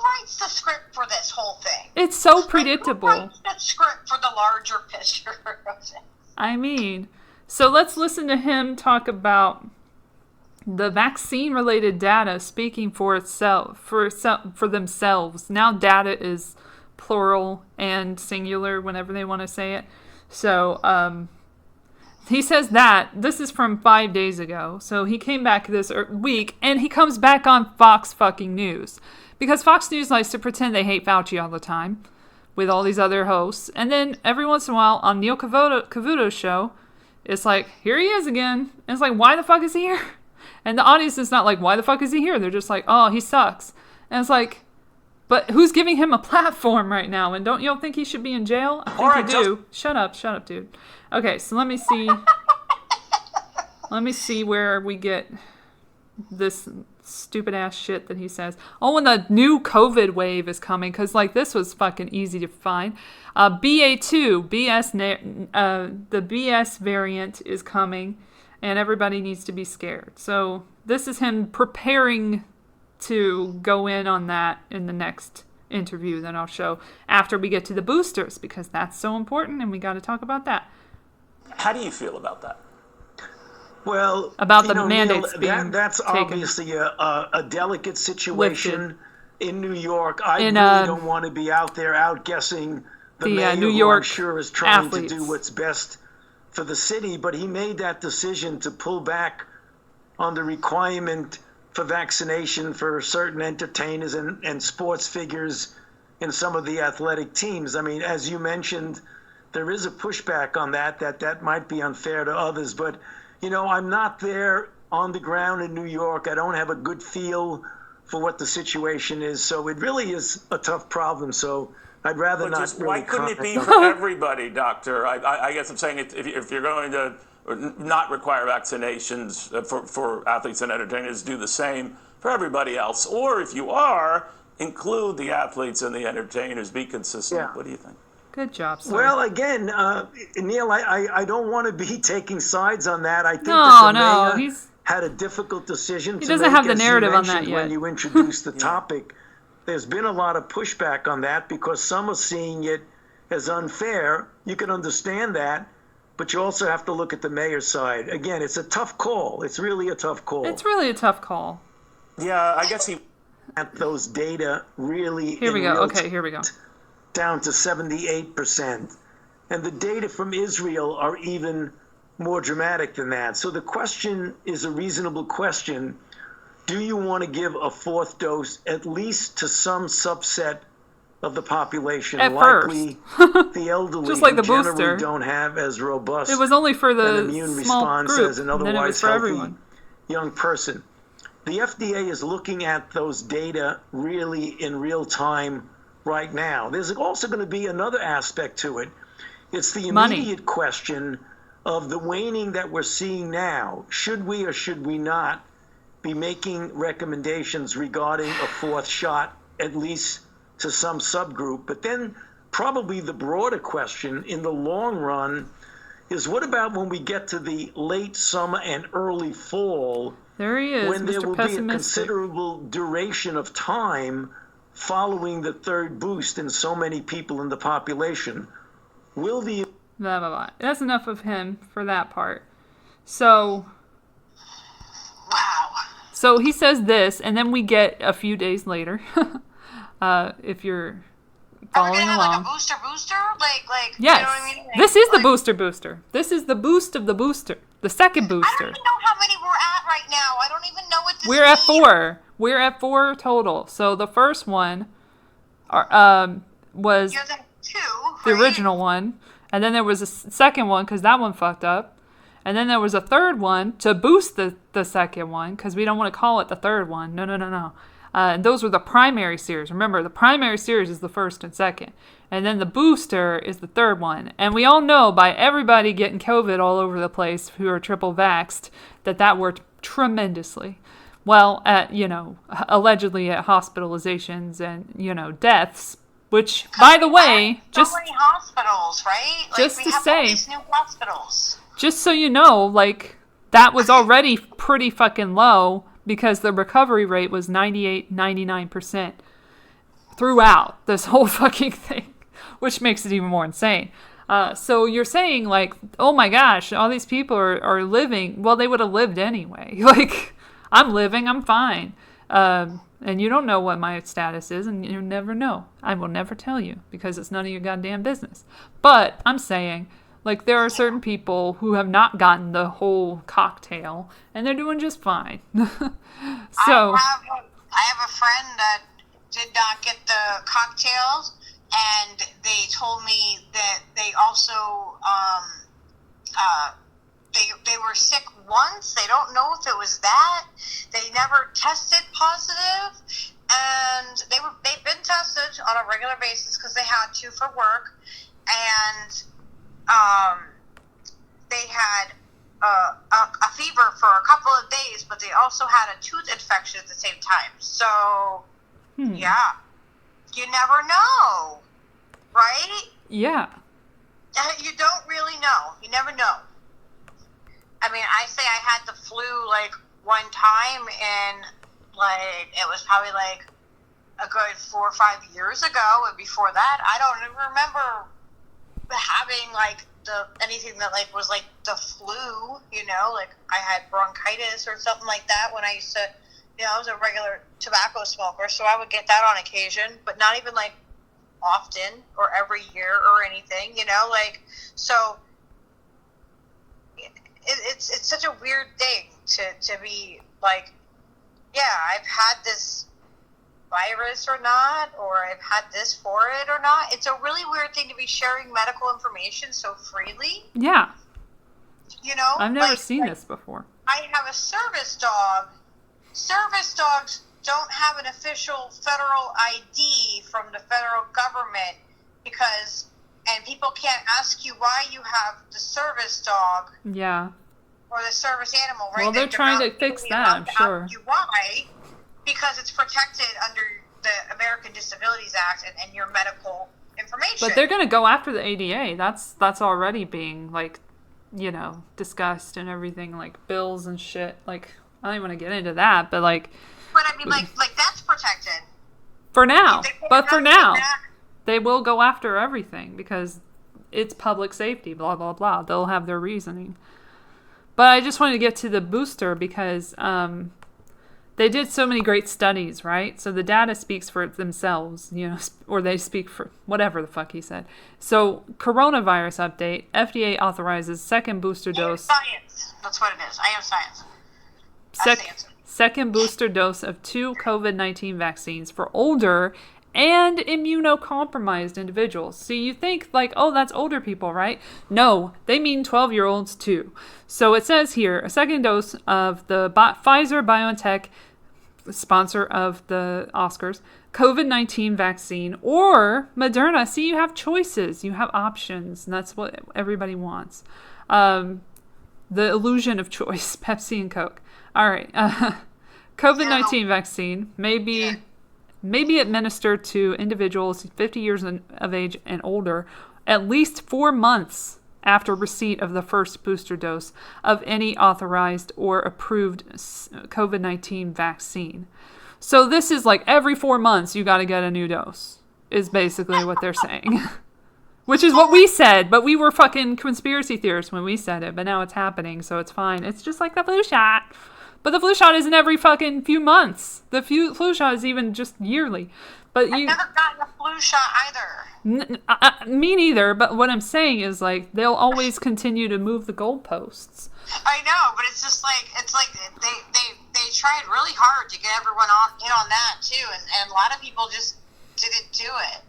writes the script for this whole thing? It's so predictable. Who writes the script for the larger picture of it? I mean, so let's listen to him talk about the vaccine-related data speaking for itself, for themselves. Now data is plural and singular whenever they want to say it. So he says that. This is from 5 days ago. So he came back this week, and he comes back on Fox fucking News. Because Fox News likes to pretend they hate Fauci all the time with all these other hosts. And then every once in a while on Neil Cavuto's show, it's like, here he is again. And it's like, why the fuck is he here? And the audience is not like, why the fuck is he here? They're just like, oh, he sucks. And it's like, but who's giving him a platform right now? And don't you think he should be in jail? I think you do. Shut up, dude. Okay, so let me see. Let me see where we get this stupid ass shit that he says. Oh, and the new COVID wave is coming, because like this was fucking easy to find. BA2, the BS variant is coming, and everybody needs to be scared. So this is him preparing to go in on that in the next interview that I'll show after we get to the boosters, because that's so important and we got to talk about that. How do you feel about that? Well, about the mandates Neil, that's obviously a delicate situation in New York. I really don't want to be out there outguessing the mayor, New York, who I'm sure is trying athletes. to do what's best for the city, but he made that decision to pull back on the requirement for vaccination for certain entertainers and sports figures in some of the athletic teams. I mean, as you mentioned, there is a pushback on that might be unfair to others, but I'm not there on the ground in New York. I don't have a good feel for what the situation is, so it really is a tough problem. So I'd rather not really why couldn't it be comment. for everybody, Doctor? I guess I'm saying if you're going to not require vaccinations for athletes and entertainers, do the same for everybody else. Or if you are, include the athletes and the entertainers. Be consistent. Yeah. What do you think? Good job, sir. Well, again, Neil, I don't want to be taking sides on that. I think that the mayor had a difficult decision to make. He doesn't have the narrative on that yet. When you introduced the topic, there's been a lot of pushback on that because some are seeing it as unfair. You can understand that, but you also have to look at the mayor's side. Again, it's a tough call. It's really a tough call. It's really a tough call. Yeah, I guess he... At those data really... Here we go. Okay, here we go. Down to 78%. And the data from Israel are even more dramatic than that. So the question is a reasonable question. Do you want to give a fourth dose at least to some subset of the population? At likely first. The elderly, just like the who generally booster. Don't have as robust it was only for the an immune small response group, as an and then it was otherwise for healthy everyone. young person. The FDA is looking at those data really in real time right now. There's also going to be another aspect to it. It's the immediate question of the waning that we're seeing now. Should we or should we not be making recommendations regarding a fourth shot, at least to some subgroup? But then probably the broader question in the long run is, what about when we get to the late summer and early fall? There he is, when there Mr. will be a Pessimistic. considerable duration of time following the third boost in so many people in the population. Will the... Blah, blah, blah. That's enough of him for that part. So So he says this, and then we get a few days later, if you're following along. Like a booster? Like, yes. You know what I mean? Like, this is the booster. This is the boost of the booster. The second booster. I don't even know how many we're at right now. I don't even know what this We're at 4. We're at 4 total. So the first one was You're the 2, the right? original one. And then there was a second one because that one fucked up. And then there was a third one to boost the second one because we don't want to call it the third one. No. And those were the primary series. Remember, the primary series is the first and second. And then the booster is the third one. And we all know by everybody getting COVID all over the place who are triple vaxxed that worked tremendously. Well, allegedly at hospitalizations and, deaths. Which, by the way, so many hospitals, right? Like, just we to have say, all these new hospitals. Just so you know, like, that was already pretty fucking low because the recovery rate was 98, 99% throughout this whole fucking thing, which makes it even more insane. So you're saying, like, oh my gosh, all these people are living. Well, they would have lived anyway. Like, I'm living, I'm fine. And you don't know what my status is, and you never know. I will never tell you because it's none of your goddamn business. But I'm saying, like, there are certain people who have not gotten the whole cocktail, and they're doing just fine. So I have a friend that did not get the cocktails, and they told me that they also they were sick once. They don't know if it was that. They never tested positive, and they've been tested on a regular basis because they had to for work, and they had a fever for a couple of days, but they also had a tooth infection at the same time. So, yeah, you never know, right? Yeah. You don't really know. You never know. I mean, I say I had the flu, like, one time, and, like, it was probably, like, a good 4 or 5 years ago, and before that, I don't even remember having, like, anything that, like, was, like, the flu, like, I had bronchitis or something like that when I used to, I was a regular tobacco smoker, so I would get that on occasion, but not even, like, often or every year or anything, like, so it's such a weird thing to be like, yeah, I've had this virus or not, or I've had this for it or not. It's a really weird thing to be sharing medical information so freely. Yeah. I've never seen this before. I have a service dog. Service dogs don't have an official federal ID from the federal government and people can't ask you why you have the service dog. Yeah. Or the service animal, right? Well, they're trying to fix that, I'm sure. Ask you why? Because it's protected under the American Disabilities Act and your medical information. But they're going to go after the ADA. That's already being, like, discussed and everything, like bills and shit. Like, I don't even want to get into that, but like. But I mean, like that's protected. For now. But for now. They will go after everything because it's public safety, blah, blah, blah. They'll have their reasoning. But I just wanted to get to the booster because they did so many great studies, right? So the data speaks for themselves, or they speak for whatever the fuck he said. So coronavirus update, FDA authorizes second booster dose. Science. That's what it is. I am science. That's the answer. Second booster dose of 2 COVID-19 vaccines for older and immunocompromised individuals. So you think like, oh, that's older people, right? No, they mean 12-year-olds too. So it says here, a second dose of the Pfizer-BioNTech, sponsor of the Oscars, COVID-19 vaccine, or Moderna. See, you have choices. You have options. And that's what everybody wants. The illusion of choice, Pepsi and Coke. All right. COVID-19 vaccine may be administered to individuals 50 years of age and older at least 4 months after receipt of the first booster dose of any authorized or approved COVID-19 vaccine. So this is like every 4 months you got to get a new dose, is basically what they're saying. Which is what we said, but we were fucking conspiracy theorists when we said it, but now it's happening, so it's fine. It's just like the flu shot. But the flu shot isn't every fucking few months. The flu shot is even just yearly. But I've never gotten a flu shot either. Me neither, but what I'm saying is, like, they'll always continue to move the goalposts. I know, but it's just like, they tried really hard to get everyone on that too, and a lot of people just didn't do it.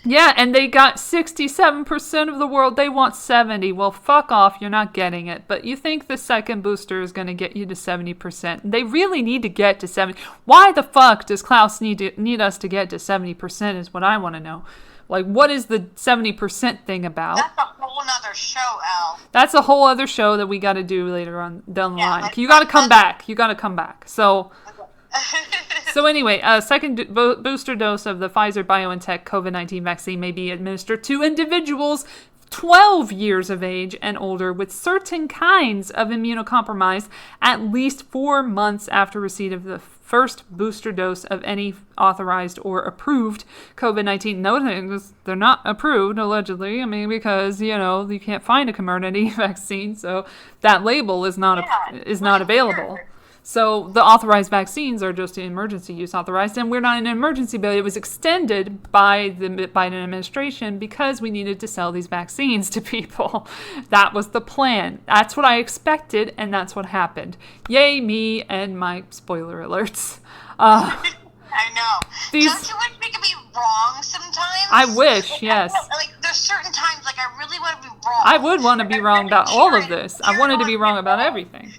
Yeah, and they got 67% of the world. They want 70. Well, fuck off. You're not getting it. But you think the second booster is going to get you to 70%. They really need to get to 70. Why the fuck does Klaus need us to get to 70% is what I want to know. Like, what is the 70% thing about? That's a whole nother show, Elle. That's a whole other show that we got to do later on down the line. You got to come back. You got to come back. So anyway, a second booster dose of the Pfizer-BioNTech COVID-19 vaccine may be administered to individuals 12 years of age and older with certain kinds of immunocompromise at least 4 months after receipt of the first booster dose of any authorized or approved COVID-19. No, they're not approved, allegedly. I mean, because, you can't find a Comirnaty vaccine, so that label is not available. So the authorized vaccines are just emergency use authorized, and we're not in an emergency, but it was extended by the Biden administration because we needed to sell these vaccines to people. That was the plan. That's what I expected, and that's what happened. Yay, me and my spoiler alerts. I know. Don't you wish we could be wrong sometimes? I wish, yes. Like, there's certain times, like, I really want to be wrong. I would want to be wrong about all of this. I wanted to be wrong about everything.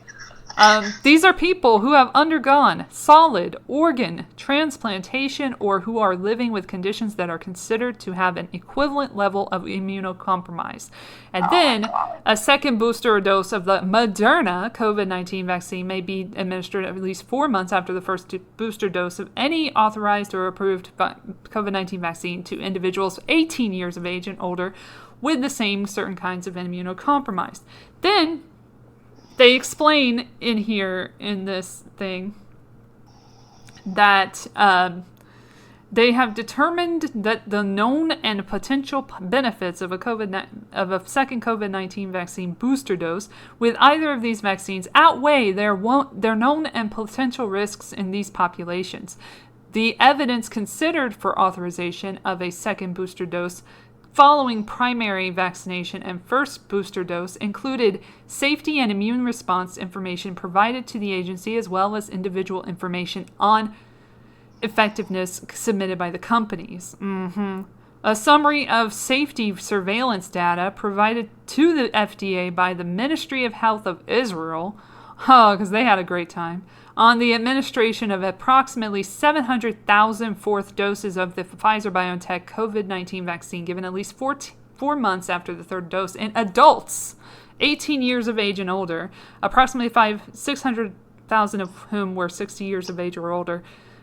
These are people who have undergone solid organ transplantation or who are living with conditions that are considered to have an equivalent level of immunocompromise. And then a second booster dose of the Moderna COVID-19 vaccine may be administered at least 4 months after the first booster dose of any authorized or approved COVID-19 vaccine to individuals 18 years of age and older with the same certain kinds of immunocompromise. Then they explain in here, in this thing, that they have determined that the known and potential benefits of a second COVID-19 vaccine booster dose with either of these vaccines outweigh their known and potential risks in these populations. The evidence considered for authorization of a second booster dose following primary vaccination and first booster dose included safety and immune response information provided to the agency as well as individual information on effectiveness submitted by the companies. A summary of safety surveillance data provided to the FDA by the Ministry of Health of Israel, because they had a great time, on the administration of approximately 700,000 fourth doses of the Pfizer-BioNTech COVID-19 vaccine given at least 4 months after the third dose in adults 18 years of age and older, approximately 600,000 of whom were 60 years of age or older,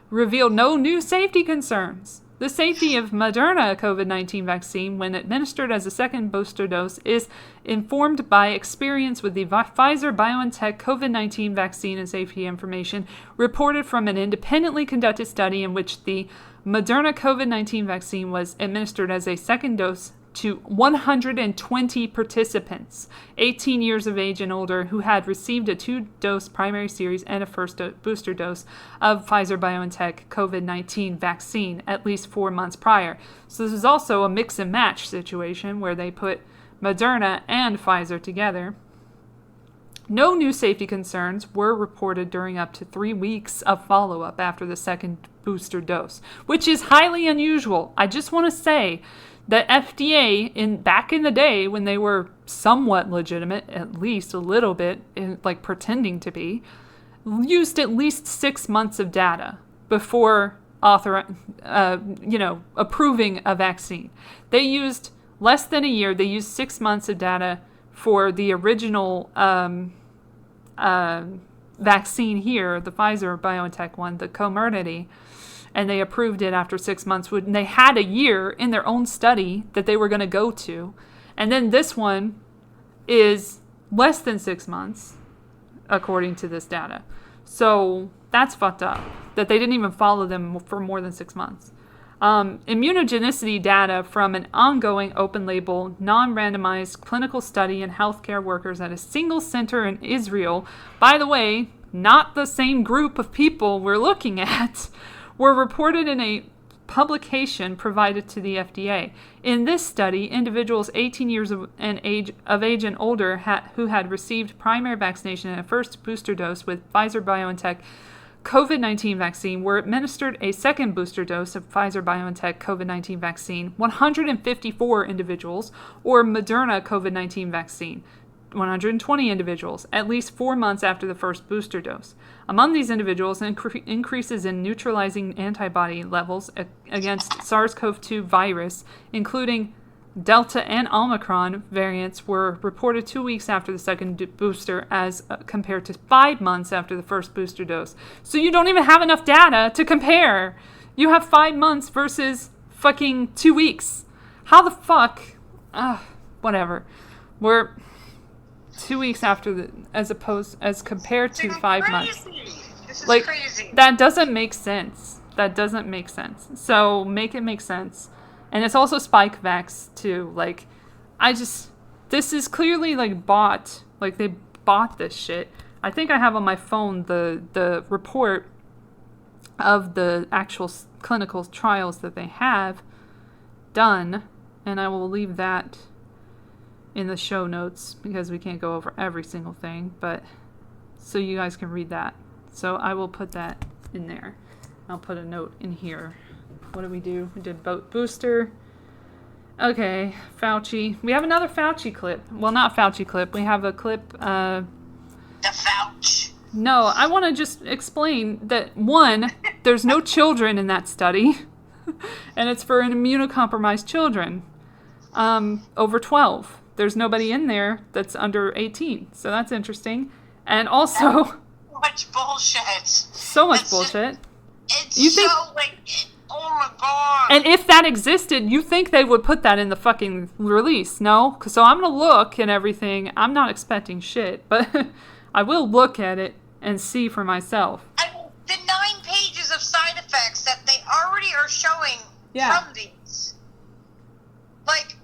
revealed no new safety concerns. The safety of Moderna COVID-19 vaccine when administered as a second booster dose is informed by experience with the Pfizer-BioNTech COVID-19 vaccine and safety information reported from an independently conducted study in which the Moderna COVID-19 vaccine was administered as a second dose to 120 participants, 18 years of age and older, who had received a 2-dose primary series and a first booster dose of Pfizer-BioNTech COVID-19 vaccine at least 4 months prior. So this is also a mix and match situation where they put Moderna and Pfizer together. No new safety concerns were reported during up to 3 weeks of follow-up after the second booster dose, which is highly unusual. I just want to say the FDA, back in the day when they were somewhat legitimate, at least a little bit, like pretending to be, used at least 6 months of data before approving a vaccine. They used less than a year. They used 6 months of data for the original vaccine here, the Pfizer-BioNTech one, the Comirnaty, and they approved it after 6 months. And they had a year in their own study that they were going to go to. And then this one is less than 6 months, according to this data. So that's fucked up, that they didn't even follow them for more than 6 months. Immunogenicity data from an ongoing open-label, non-randomized clinical study in healthcare workers at a single center in Israel. By the way, not the same group of people we're looking at, were reported in a publication provided to the FDA. In this study, individuals 18 years of age and older who had received primary vaccination and a first booster dose with Pfizer-BioNTech COVID-19 vaccine were administered a second booster dose of Pfizer-BioNTech COVID-19 vaccine, 154 individuals, or Moderna COVID-19 vaccine, 120 individuals, at least 4 months after the first booster dose. Among these individuals, increases in neutralizing antibody levels against SARS-CoV-2 virus, including Delta and Omicron variants, were reported 2 weeks after the second booster as compared to 5 months after the first booster dose. So you don't even have enough data to compare. You have 5 months versus fucking 2 weeks. How the fuck? Whatever. We're 2 weeks after as compared to 5 months. This is like, crazy. That doesn't make sense. That doesn't make sense. So make it make sense. And it's also Spike Vax too. Like, this is clearly like bought. Like, they bought this shit. I think I have on my phone the report of the actual clinical trials that they have done, and I will leave that in the show notes because we can't go over every single thing, but so you guys can read that. So I will put that in there. I'll put a note in here. What did we do? We did booster. Okay, Fauci. We have another Fauci clip. Well, not Fauci clip. We have a clip. The Fauci. No, I want to just explain that, one, there's no children in that study, and it's for immunocompromised children over 12. There's nobody in there that's under 18, so that's interesting. And also... So much bullshit. So much bullshit. Oh my god. And if that existed, you think they would put that in the fucking release, no? So I'm going to look and everything. I'm not expecting shit, but I will look at it and see for myself. I mean, the 9 pages of side effects that they already are showing from these. Like,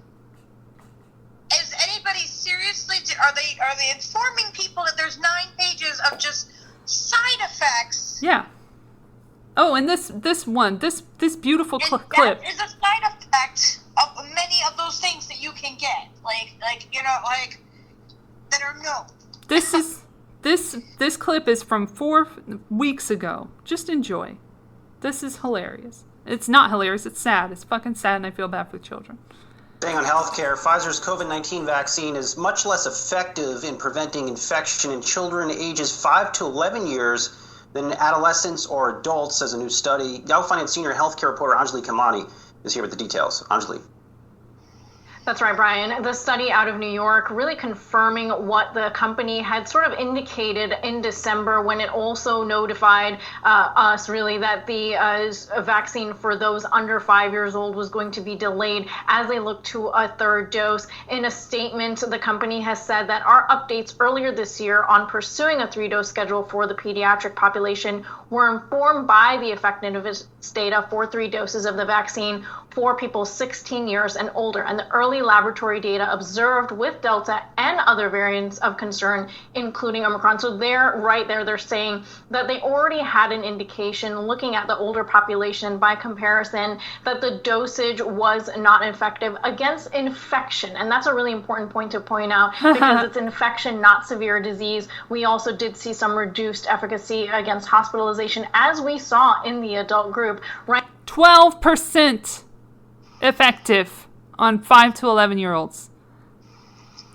is anybody seriously, are they informing people that there's 9 pages of just side effects? Yeah. Oh, and this beautiful clip. That is a side effect of many of those things that you can get, like that are known. This clip is from 4 weeks ago. Just enjoy. This is hilarious. It's not hilarious. It's sad. It's fucking sad, and I feel bad for the children. Staying on healthcare, Pfizer's COVID-19 vaccine is much less effective in preventing infection in children ages 5 to 11 years than adolescents or adults, says a new study. Yahoo Finance senior healthcare reporter Anjali Kamani is here with the details. Anjali. That's right, Brian. The study out of New York really confirming what the company had sort of indicated in December when it also notified us really that the vaccine for those under 5 years old was going to be delayed as they look to a third dose. In a statement, the company has said that our updates earlier this year on pursuing a 3-dose schedule for the pediatric population were informed by the effectiveness data for 3 doses of the vaccine for people 16 years and older, and the early laboratory data observed with Delta and other variants of concern, including Omicron. So they're saying that they already had an indication looking at the older population by comparison that the dosage was not effective against infection. And that's a really important point to point out because it's infection, not severe disease. We also did see some reduced efficacy against hospitalization as we saw in the adult group. Right? 12% effective on 5 to 11-year-olds.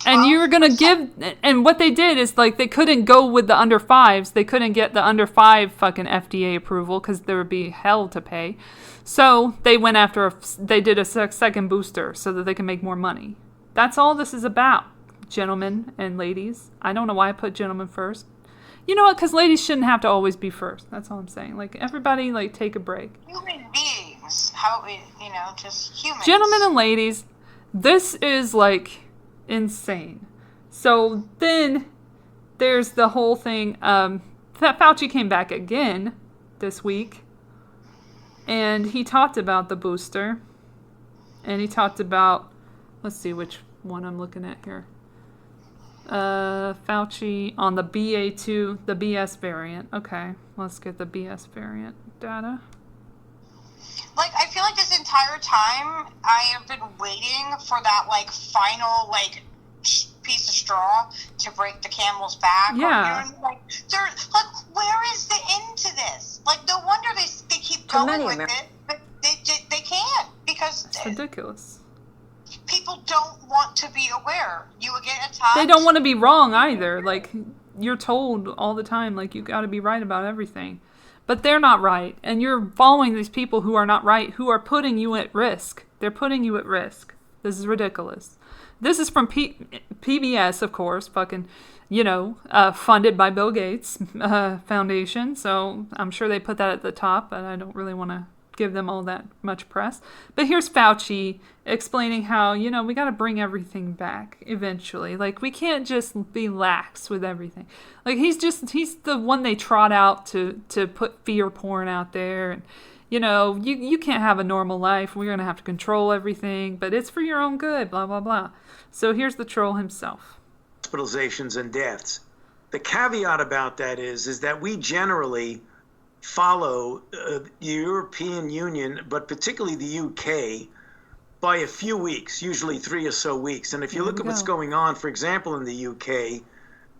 And you were going to give... And what they did is, like, they couldn't go with the under 5s. They couldn't get the under 5 fucking FDA approval because there would be hell to pay. So they went after... They did a second booster so that they can make more money. That's all this is about, gentlemen and ladies. I don't know why I put gentlemen first. You know what? Because ladies shouldn't have to always be first. That's all I'm saying. Like, everybody, like, take a break. Human beings. How we, just humans. Gentlemen and ladies, this is, like, insane. So then there's the whole thing. Fauci came back again this week. And he talked about the booster. And he talked about... Let's see which one I'm looking at here. Fauci on the BA2, the BS variant. Okay, let's get the BS variant data. Like, I feel like this entire time I have been waiting for that, like, final, like, piece of straw to break the camel's back. Yeah. Or, you know, like, where is the end to this? Like, no wonder they keep going with it, but they can't, because it's ridiculous. People don't want to be aware. You will get attacked. They don't want to be wrong either. Like, you're told all the time, like, you got to be right about everything. But they're not right, and you're following these people who are not right, who are putting you at risk. They're putting you at risk. This is ridiculous. This is from PBS, of course, fucking, funded by Bill Gates Foundation. So I'm sure they put that at the top, but I don't really want to give them all that much press. But here's Fauci explaining how, we got to bring everything back eventually. Like, we can't just be lax with everything. Like, he's the one they trot out to put fear porn out there. And, you can't have a normal life. We're going to have to control everything, but it's for your own good, blah, blah, blah. So here's the troll himself. Hospitalizations and deaths. The caveat about that is that we generally follow the European Union, but particularly the UK, by a few weeks, usually 3 or so weeks. And if you look at what's going on, for example, in the UK,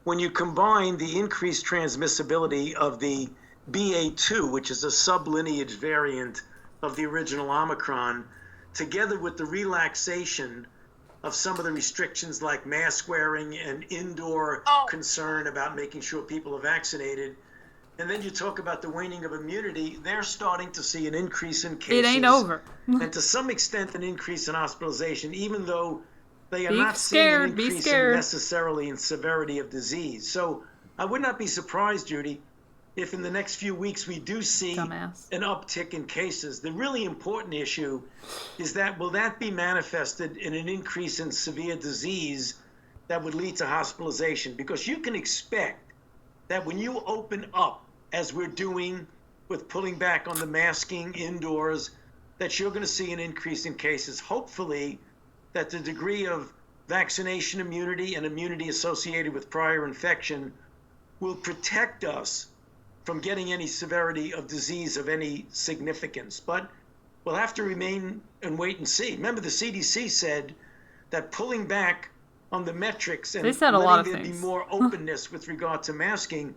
when you combine the increased transmissibility of the BA2, which is a sublineage variant of the original Omicron, together with the relaxation of some of the restrictions like mask wearing and indoor concern about making sure people are vaccinated, and then you talk about the waning of immunity, they're starting to see an increase in cases. It ain't over. And to some extent an increase in hospitalization, even though they are not seeing an increase necessarily in severity of disease. So I would not be surprised, Judy, if in the next few weeks we do see an uptick in cases. The really important issue is that will that be manifested in an increase in severe disease that would lead to hospitalization? Because you can expect that when you open up, as we're doing with pulling back on the masking indoors, that you're going to see an increase in cases. Hopefully that the degree of vaccination immunity and immunity associated with prior infection will protect us from getting any severity of disease of any significance. But we'll have to remain and wait and see. Remember, the CDC said that pulling back on the metrics and letting there be more openness with regard to masking,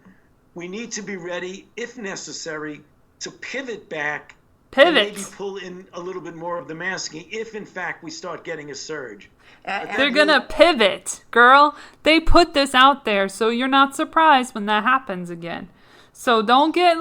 we need to be ready, if necessary, to pivot back and maybe pull in a little bit more of the masking if, in fact, we start getting a surge. They're going to pivot, girl. They put this out there, so you're not surprised when that happens again. So don't get,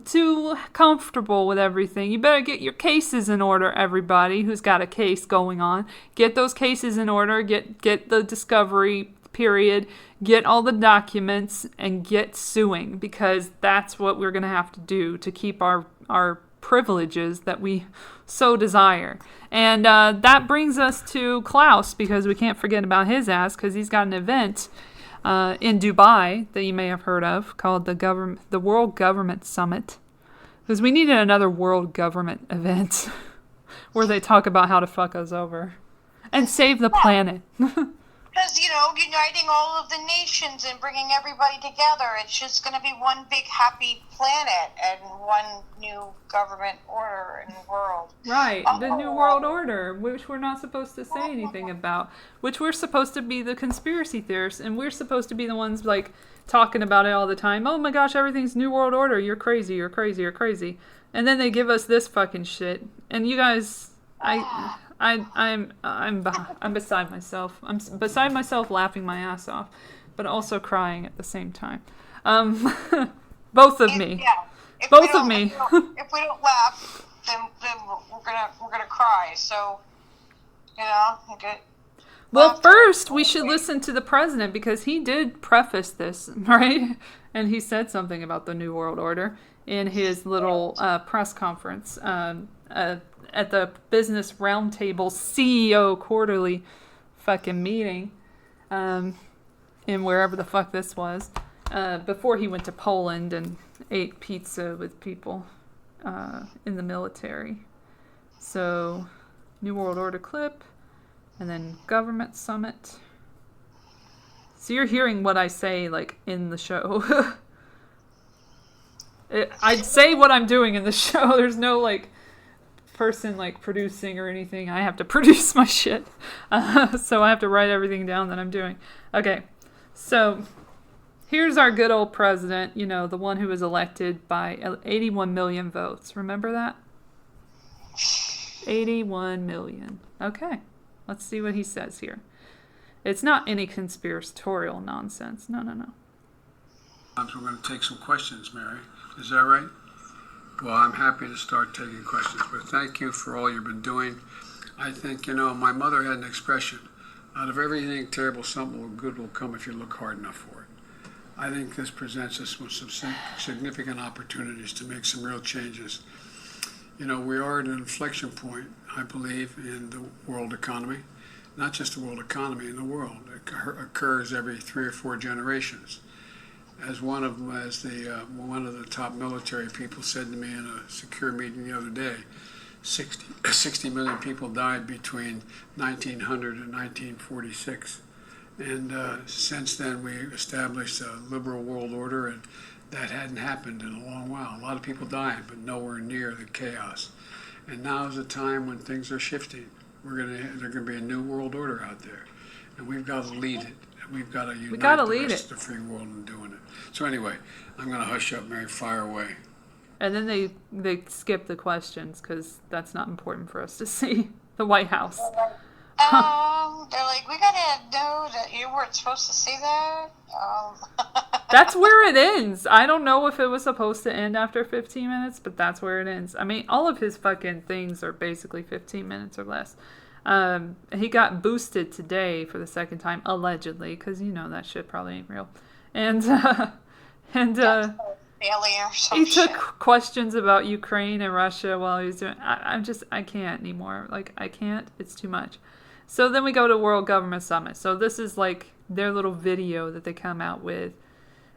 too comfortable with everything. You better get your cases in order, everybody who's got a case going on. Get those cases in order. Get the discovery period. Get all the documents and get suing, because that's what we're going to have to do to keep our privileges that we so desire. And that brings us to Klaus, because we can't forget about his ass, because he's got an event in Dubai that you may have heard of called the World Government Summit, because we needed another world government event where they talk about how to fuck us over and save the planet. Because, uniting all of the nations and bringing everybody together, it's just going to be one big happy planet and one new government order in the world. Right, the New World Order, which we're not supposed to say anything about, which we're supposed to be the conspiracy theorists, and we're supposed to be the ones, talking about it all the time. Oh my gosh, everything's New World Order, you're crazy, you're crazy, you're crazy. And then they give us this fucking shit. And you guys, I'm beside myself. I'm beside myself, laughing my ass off, but also crying at the same time. Both of me. Both of me. If we don't laugh, then we're gonna cry. So, okay. Well, first we should listen to the president, because he did preface this, right? And he said something about the New World Order in his little press conference at the Business Roundtable CEO quarterly fucking meeting in wherever the fuck this was, before he went to Poland and ate pizza with people in the military. So, New World Order clip, and then Government Summit. So you're hearing what I say, like, in the show. I'd say what I'm doing in the show. There's no, like, person, like, producing or anything. I have to produce my shit. So I have to write everything down that I'm doing. Okay, so here's our good old president, you know, the one who was elected by 81 million votes. Remember that? 81 million. Okay, let's see what he says here. It's not any conspiratorial nonsense. No. We're going to take some questions, Mary. Is that right? Well, I'm happy to start taking questions, but thank you for all you've been doing. I think, you know, my mother had an expression, out of everything terrible, something good will come if you look hard enough for it. I think this presents us with some significant opportunities to make some real changes. You know, we are at an inflection point, I believe, in the world economy. Not just the world economy, in the world. It occurs every 3 or 4 generations. As one of the top military people said to me in a secure meeting the other day, 60 million people died between 1900 and 1946. And since then, we established a liberal world order, and that hadn't happened in a long while. A lot of people died, but nowhere near the chaos. And now is a time when things are shifting. There's going to be a new world order out there, and we've got to lead it. We've got to unite the rest of the free world in doing it. So anyway, I'm going to hush up, Mary, fire away. And then they skip the questions because that's not important for us to see. The White House. They're like, we gotta know that you weren't supposed to see that. That's where it ends. I don't know if it was supposed to end after 15 minutes, but that's where it ends. I mean, all of his fucking things are basically 15 minutes or less. He got boosted today for the second time, allegedly, because you know that shit probably ain't real. And he took questions about Ukraine and Russia while he was doing. I can't anymore. Like, I can't. It's too much. So then we go to World Government Summit. So this is like their little video that they come out with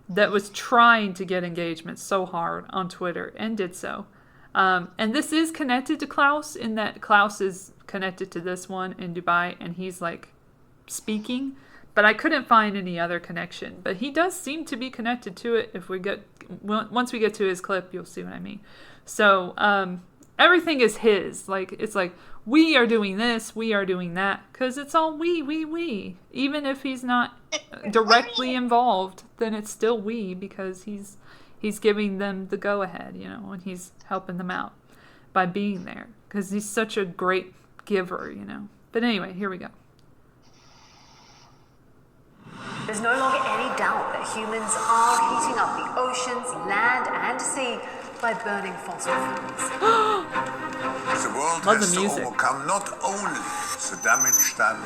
that was trying to get engagement so hard on Twitter and did so. And this is connected to Klaus in that Klaus is connected to this one in Dubai and he's like speaking, but I couldn't find any other connection. But he does seem to be connected to it. Once we get to his clip, you'll see what I mean. So everything is his. Like, it's like, we are doing this, we are doing that, because it's all we. Even if he's not directly involved, then it's still we, because he's giving them the go-ahead, you know, and he's helping them out by being there, because he's such a great giver, you know. But anyway, here we go. There's no longer any doubt that humans are heating up the oceans, land, and sea by burning fossil fuels. The world has to overcome not only the damage done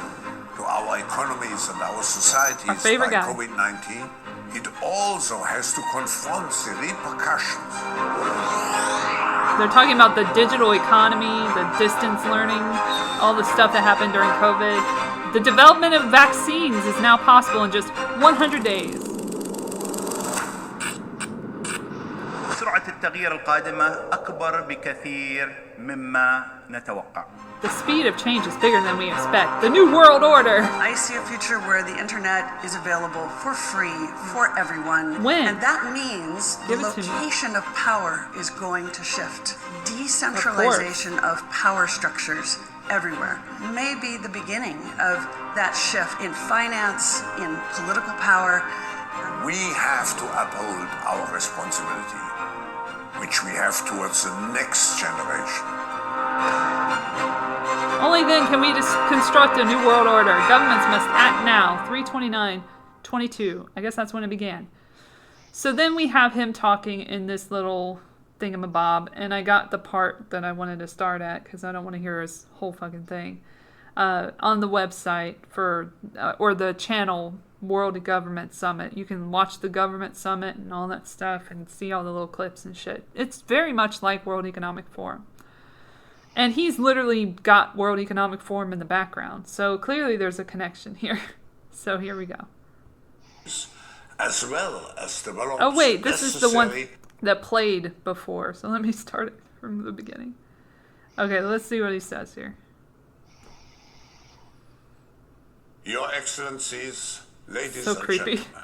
to our economies and our societies by COVID-19, it also has to confront the repercussions. They're talking about the digital economy, the distance learning, all the stuff that happened during COVID. The development of vaccines is now possible in just 100 days. سرعة التغيير القادمة أكبر بكثير مما نتوقع. The speed of change is bigger than we expect. The New World Order. I see a future where the internet is available for free for everyone. When? And that means the location of power is going to shift. Decentralization of power structures everywhere may be the beginning of that shift in finance, in political power. We have to uphold our responsibility, which we have towards the next generation. Only then can we just construct a new world order. Governments must act now. 3/29/22. I guess that's when it began. So then we have him talking in this little thingamabob, and I got the part that I wanted to start at because I don't want to hear his whole fucking thing. On the website for or the channel World Government Summit, you can watch the government summit and all that stuff and see all the little clips and shit. It's very much like World Economic Forum. And he's literally got World Economic Forum in the background. So clearly there's a connection here. So here we go. As well as develop. Oh wait, this is the one that played before. So let me start it from the beginning. Okay, let's see what he says here. Your Excellencies, Ladies so and creepy. gentlemen,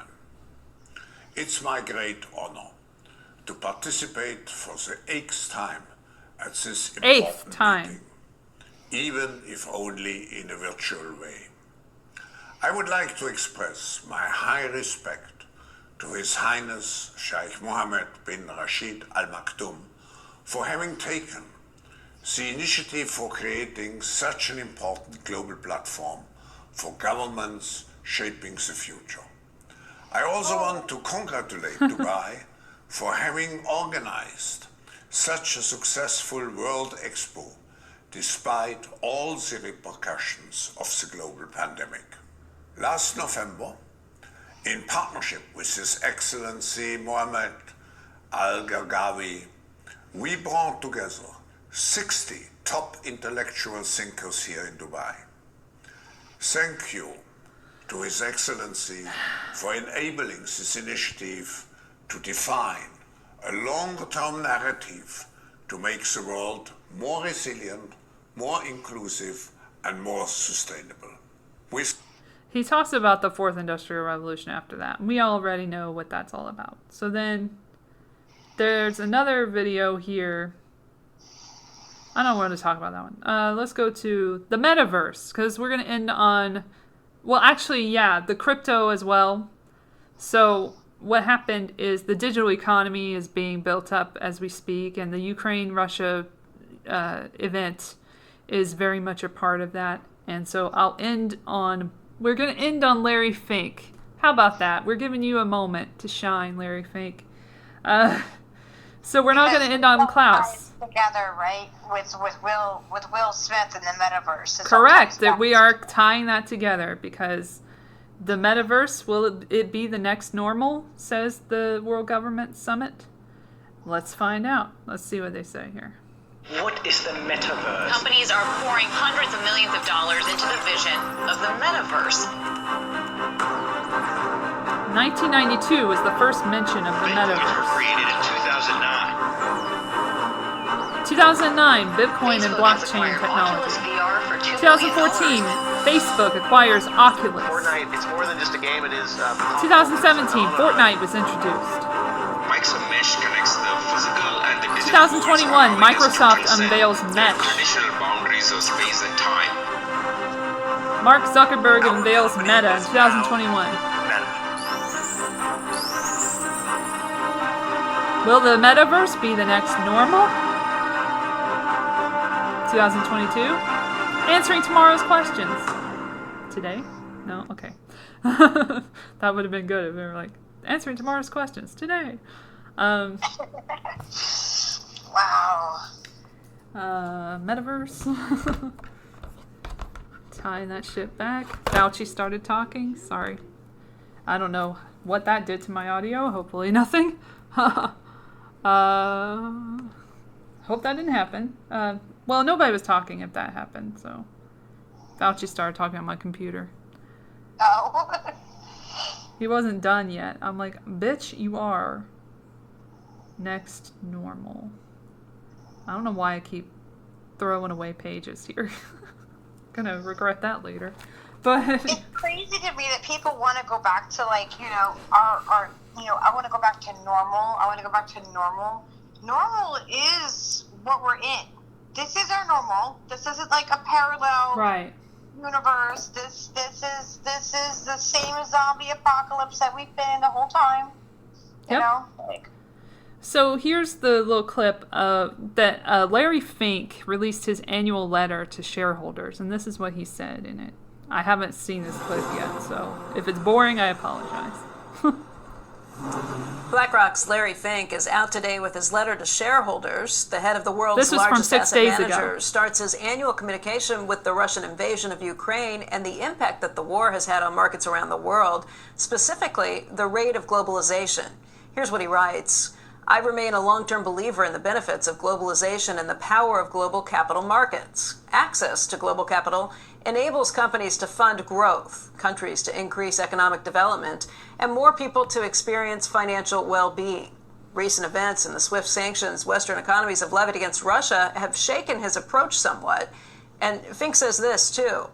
it's my great honor to participate for the 8th time at this important meeting, even if only in a virtual way. I would like to express my high respect to His Highness Sheikh Mohammed bin Rashid Al Maktoum for having taken the initiative for creating such an important global platform for governments shaping the future. I also want to congratulate Dubai for having organized such a successful World Expo despite all the repercussions of the global pandemic. Last November, in partnership with His Excellency Mohammed Al-Gargawi, we brought together 60 top intellectual thinkers here in Dubai. Thank you to His Excellency for enabling this initiative to define a longer-term narrative to make the world more resilient, more inclusive, and more sustainable. He talks about the 4th Industrial Revolution after that. We already know what that's all about. So then there's another video here. I don't want to talk about that one. Let's go to the Metaverse, because we're going to end on... Well, actually, yeah, the crypto as well. So what happened is the digital economy is being built up as we speak, and the Ukraine-Russia event is very much a part of that. And so I'll end on... We're going to end on Larry Fink. How about that? We're giving you a moment to shine, Larry Fink. So we're not going to end on Klaus. Together, right, with Will Smith in the Metaverse. Correct. That we are tying that together because the Metaverse, will it be the next normal, says the World Government Summit? Let's find out. Let's see what they say here. What is the Metaverse? Companies are pouring hundreds of millions of dollars into the vision of the Metaverse. 1992 was the first mention of the Metaverse. Bitcoins were created in 2009, Bitcoin and blockchain technology. 2014, Facebook acquires Oculus. Fortnite, it's more than just a game, it is... 2017, Fortnite was introduced. Mike's Mesh connects the physical and the digital 2021, Microsoft unveils Mesh. Traditional boundaries of space and time. Mark Zuckerberg unveils Meta in 2021. Will the Metaverse be the next normal? 2022. Answering tomorrow's questions. Today? No? Okay. That would have been good if we were like, answering tomorrow's questions today. Wow. Metaverse. Tying that shit back. Fauci started talking. Sorry. I don't know what that did to my audio. Hopefully nothing. Hope that didn't happen. Well, nobody was talking if that happened, so. Fauci started talking on my computer. Oh. He wasn't done yet. I'm like, bitch, you are. Next normal. I don't know why I keep throwing away pages here. Gonna regret that later. But it's crazy to me that people want to go back to, like, you know, our I want to go back to normal. I want to go back to normal. Normal is what we're in. This is our normal. This isn't like a parallel universe. This is the same zombie apocalypse that we've been in the whole time. You know? Like, so here's the little clip that Larry Fink released his annual letter to shareholders, and this is what he said in it. I haven't seen this clip yet, so if it's boring, I apologize. BlackRock's Larry Fink is out today with his letter to shareholders. The head of the world's largest asset manager starts his annual communication with the Russian invasion of Ukraine and the impact that the war has had on markets around the world, specifically the rate of globalization. Here's what he writes. I remain a long-term believer in the benefits of globalization and the power of global capital markets. Access to global capital enables companies to fund growth, countries to increase economic development, and more people to experience financial well-being. Recent events and the swift sanctions Western economies have levied against Russia have shaken his approach somewhat. And Fink says this, too.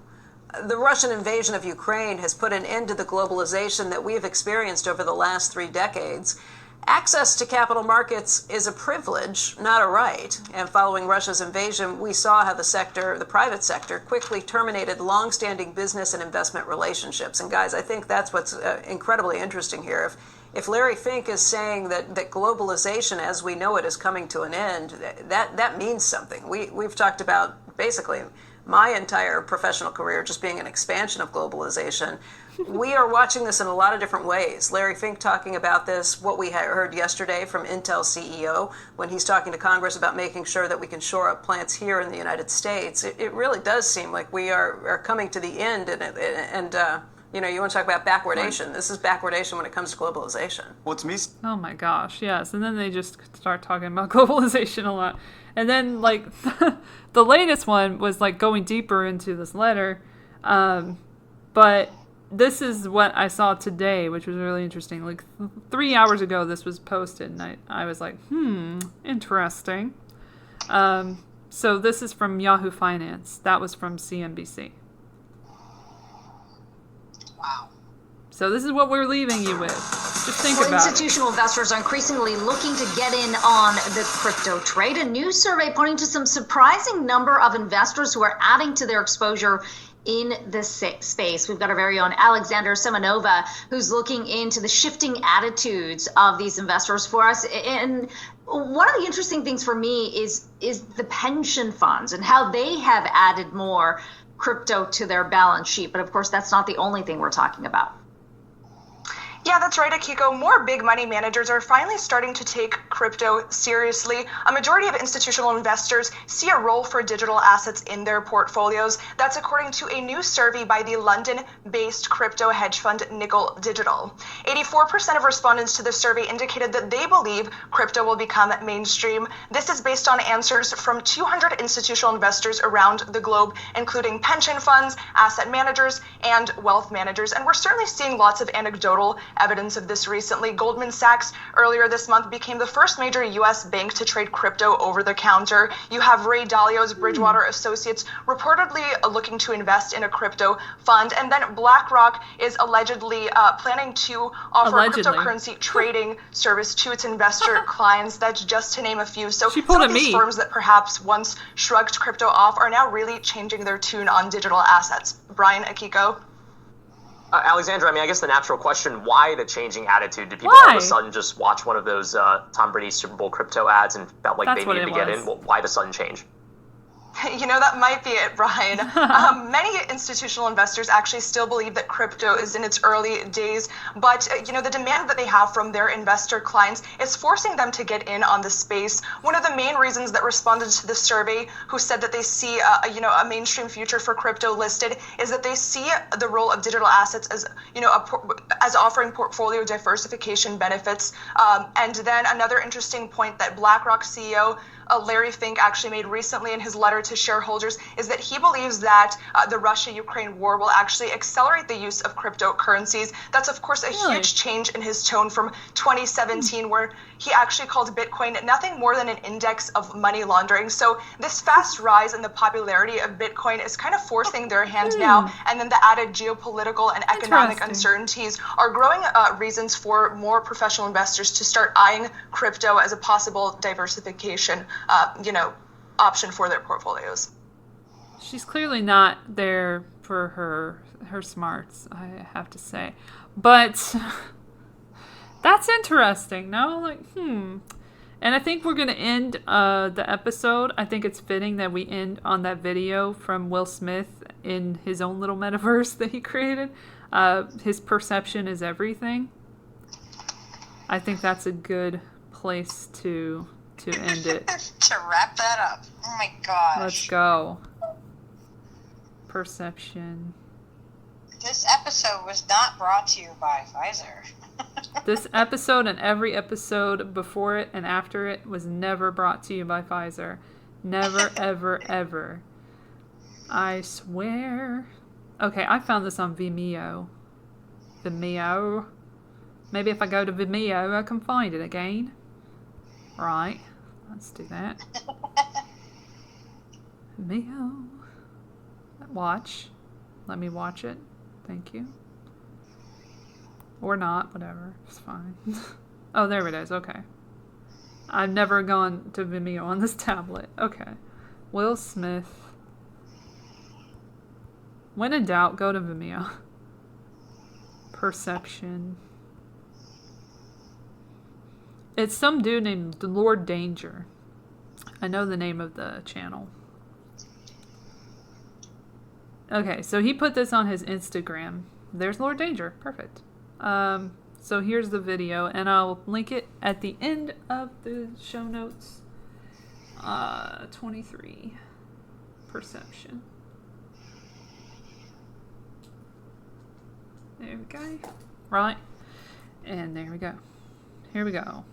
The Russian invasion of Ukraine has put an end to the globalization that we have experienced over the last 3 decades. Access to capital markets is a privilege, not a right. And following Russia's invasion, we saw how the private sector, quickly terminated long-standing business and investment relationships. And guys, I think that's what's incredibly interesting here. If Larry Fink is saying that globalization as we know it is coming to an end, that means something. We've talked about basically my entire professional career just being an expansion of globalization. We are watching this in a lot of different ways. Larry Fink talking about this, what we heard yesterday from Intel's CEO when he's talking to Congress about making sure that we can shore up plants here in the United States. It really does seem like we are coming to the end, and you want to talk about backwardation. This is backwardation when it comes to globalization. Oh my gosh, yes. And then they just start talking about globalization a lot. And then, like, the latest one was, like, going deeper into this letter. But this is what I saw today, which was really interesting. Like, 3 hours ago, this was posted, and I was like, interesting. So this is from Yahoo Finance. That was from CNBC. Wow. So this is what we're leaving you with. Just think about it. Institutional investors are increasingly looking to get in on the crypto trade. A new survey pointing to some surprising number of investors who are adding to their exposure in this space. We've got our very own Alexander Semenova, who's looking into the shifting attitudes of these investors for us. And one of the interesting things for me is the pension funds and how they have added more crypto to their balance sheet. But of course, that's not the only thing we're talking about. Yeah, that's right, Akiko. More big money managers are finally starting to take crypto seriously. A majority of institutional investors see a role for digital assets in their portfolios. That's according to a new survey by the London-based crypto hedge fund Nickel Digital. 84% of respondents to the survey indicated that they believe crypto will become mainstream. This is based on answers from 200 institutional investors around the globe, including pension funds, asset managers, and wealth managers. And we're certainly seeing lots of anecdotal evidence of this recently. Goldman Sachs earlier this month became the first major U.S. bank to trade crypto over the counter. You have Ray Dalio's Bridgewater Associates reportedly looking to invest in a crypto fund. And then BlackRock is allegedly planning to offer a cryptocurrency trading service to its investor clients. That's just to name a few. So some of these firms that perhaps once shrugged crypto off are now really changing their tune on digital assets. Brian, Akiko? Alexandra, I guess the natural question, why the changing attitude? Did people all of a sudden just watch one of those Tom Brady Super Bowl crypto ads and felt like they needed to get in? Well, why the sudden change? That might be it, Brian. Many institutional investors actually still believe that crypto is in its early days, but, the demand that they have from their investor clients is forcing them to get in on the space. One of the main reasons that responded to the survey who said that they see, a mainstream future for crypto listed is that they see the role of digital assets as, as offering portfolio diversification benefits. And then another interesting point that BlackRock CEO Larry Fink actually made recently in his letter to shareholders is that he believes that the Russia-Ukraine war will actually accelerate the use of cryptocurrencies. That's, of course, a huge change in his tone from 2017, where he actually called Bitcoin nothing more than an index of money laundering. So this fast rise in the popularity of Bitcoin is kind of forcing their hand now. And then the added geopolitical and economic uncertainties are growing reasons for more professional investors to start eyeing crypto as a possible diversification option for their portfolios. She's clearly not there for her smarts, I have to say. But that's interesting, no? And I think we're going to end the episode. I think it's fitting that we end on that video from Will Smith in his own little metaverse that he created. His perception is everything. I think that's a good place to end it. To wrap that up. Oh my gosh. Let's go. Perception. This episode was not brought to you by Pfizer. This episode and every episode before it and after it was never brought to you by Pfizer. Never, ever, ever. I swear. Okay, I found this on Vimeo. Vimeo. Maybe if I go to Vimeo, I can find it again. Right. Let's do that. Vimeo. Watch. Let me watch it. Thank you. Or not, whatever. It's fine. Oh, there it is. Okay. I've never gone to Vimeo on this tablet. Okay. Will Smith. When in doubt, go to Vimeo. Perception. It's some dude named Lord Danger. I know the name of the channel. Okay, so he put this on his Instagram. There's Lord Danger. Perfect. So here's the video, and I'll link it at the end of the show notes. 23. Perception. There we go. Right. And there we go. Here we go.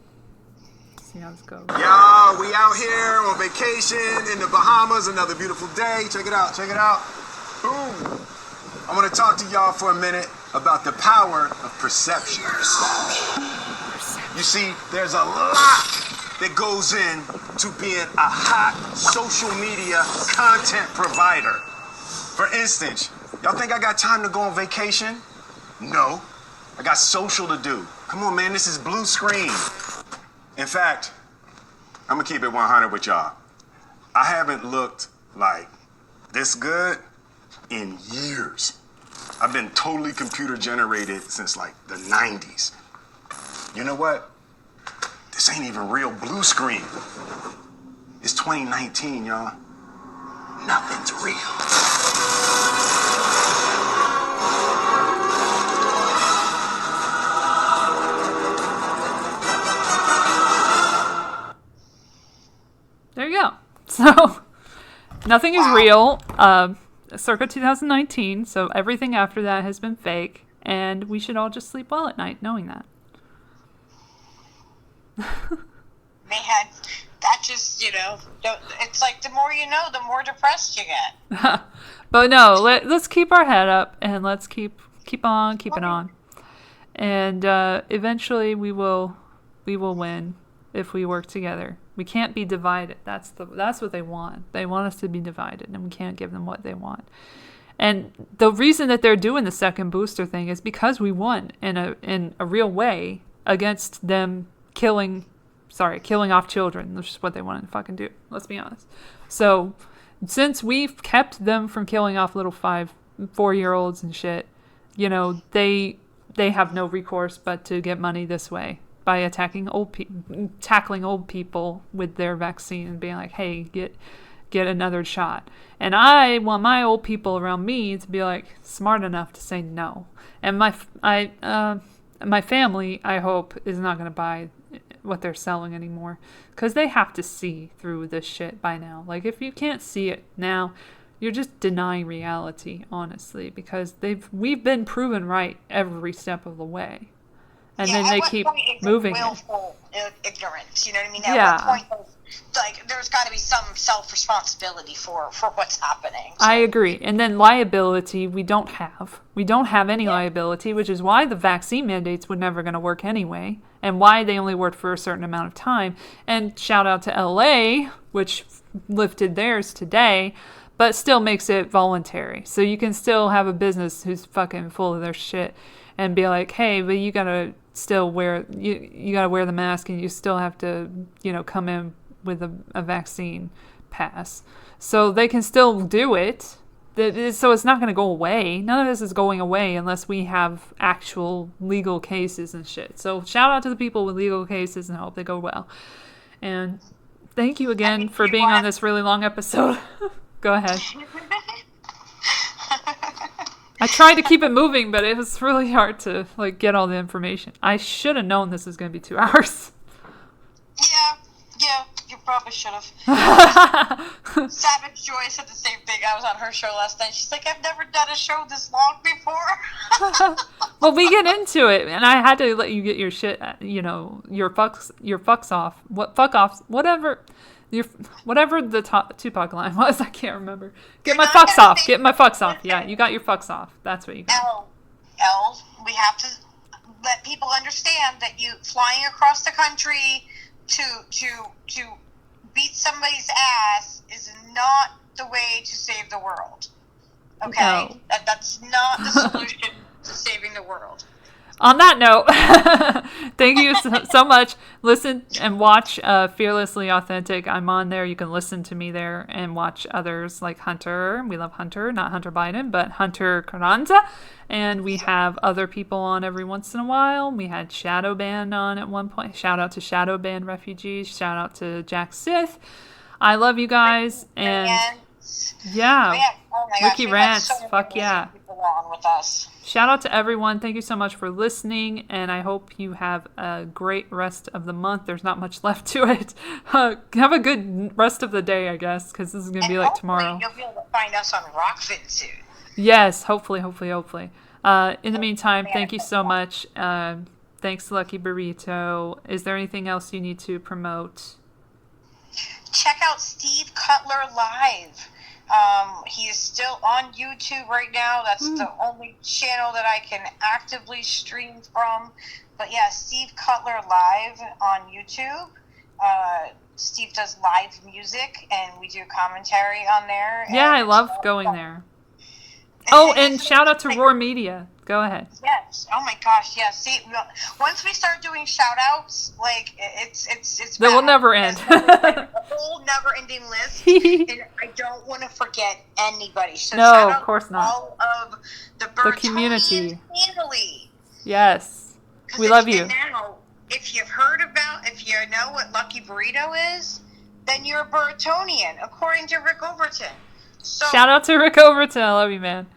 Let's see how this goes. Y'all, we out here on vacation in the Bahamas. Another beautiful day. Check it out. Check it out. Boom. I want to talk to y'all for a minute about the power of perception. You see, there's a lot that goes in to being a hot social media content provider. For instance, y'all think I got time to go on vacation? No. I got social to do. Come on, man, this is blue screen. In fact, I'm gonna keep it 100 with y'all. I haven't looked like this good in years. I've been totally computer generated since like the 90s. You know what? This ain't even real blue screen. It's 2019, y'all. Nothing's real. There you go. So, nothing is real. Circa 2019, so everything after that has been fake, and we should all just sleep well at night knowing that. Man, that just, it's like the more you know, the more depressed you get. But no, let's keep our head up, and let's keep on keeping on. And eventually we will win if we work together. We can't be divided. That's what they want. They want us to be divided, and we can't give them what they want. And the reason that they're doing the second booster thing is because we won in a real way against them killing off children, which is what they want to fucking do. Let's be honest. So since we've kept them from killing off little 4-year-olds and shit, they have no recourse but to get money this way. By tackling old people with their vaccine and being like, hey, get another shot. And I want my old people around me to be like smart enough to say no. And my family, I hope, is not going to buy what they're selling anymore, because they have to see through this shit by now. Like, if you can't see it now, you're just denying reality, honestly, because we've been proven right every step of the way. And then they keep moving. Willful ignorance, you know what I mean? At what point, there's got to be some self-responsibility for what's happening. So. I agree. And then liability, we don't have. We don't have any liability, which is why the vaccine mandates were never going to work anyway, and why they only worked for a certain amount of time. And shout out to LA, which lifted theirs today, but still makes it voluntary. So you can still have a business who's fucking full of their shit and be like, hey, but you gotta still wear you gotta wear the mask, and you still have to come in with a vaccine pass. So they can still do it. So it's not going to go away. None of this is going away unless we have actual legal cases and shit. So shout out to the people with legal cases, and I hope they go well. And thank you again for being on this really long episode. Go ahead. I tried to keep it moving, but it was really hard to get all the information. I should have known this was going to be 2 hours. Yeah, you probably should have. Savage Joy said the same thing. I was on her show last night. She's like, I've never done a show this long before. Well, we get into it, and I had to let you get your shit, your fucks off. Whatever the Tupac line was, I can't remember. Get my fucks off. Get my fucks off. Yeah, you got your fucks off. That's what you got. Elle, we have to let people understand that you flying across the country to beat somebody's ass is not the way to save the world. Okay? No. That's not the solution to saving the world. On that note, thank you so much. Listen and watch Fearlessly Authentic. I'm on there. You can listen to me there and watch others like Hunter. We love Hunter, not Hunter Biden, but Hunter Carranza. And we have other people on every once in a while. We had Shadow Band on at one point. Shout out to Shadow Band refugees. Shout out to Jack Sith. I love you guys. And yeah, Wiki Rants. Fuck yeah. With us. Shout out to everyone. Thank you so much for listening, and I hope you have a great rest of the month. There's not much left to it. Have a good rest of the day, I guess, because this is going to be like tomorrow. You'll be able to find us on Rockfin soon. Yes, hopefully. In the meantime, thank you so much. Thanks, Lucky Burrito. Is there anything else you need to promote? Check out Steve Cutler Live. He is still on YouTube right now. That's the only channel that I can actively stream from. But yeah, Steve Cutler Live on YouTube. Steve does live music, and we do commentary on there. Yeah, I love going there. Oh, and shout out to Roar Media. Go ahead. Yes. Oh my gosh. Yeah. See, once we start doing shout outs, like it's that will never end. A whole never-ending list, and I don't want to forget anybody. So no, shout out of course not. All of the community family. Yes, we love you. Now, if you've heard about, if you know what Lucky Burrito is, then you're a Burritonian, according to Rick Overton. So, shout out to Rick Overton. I love you, man.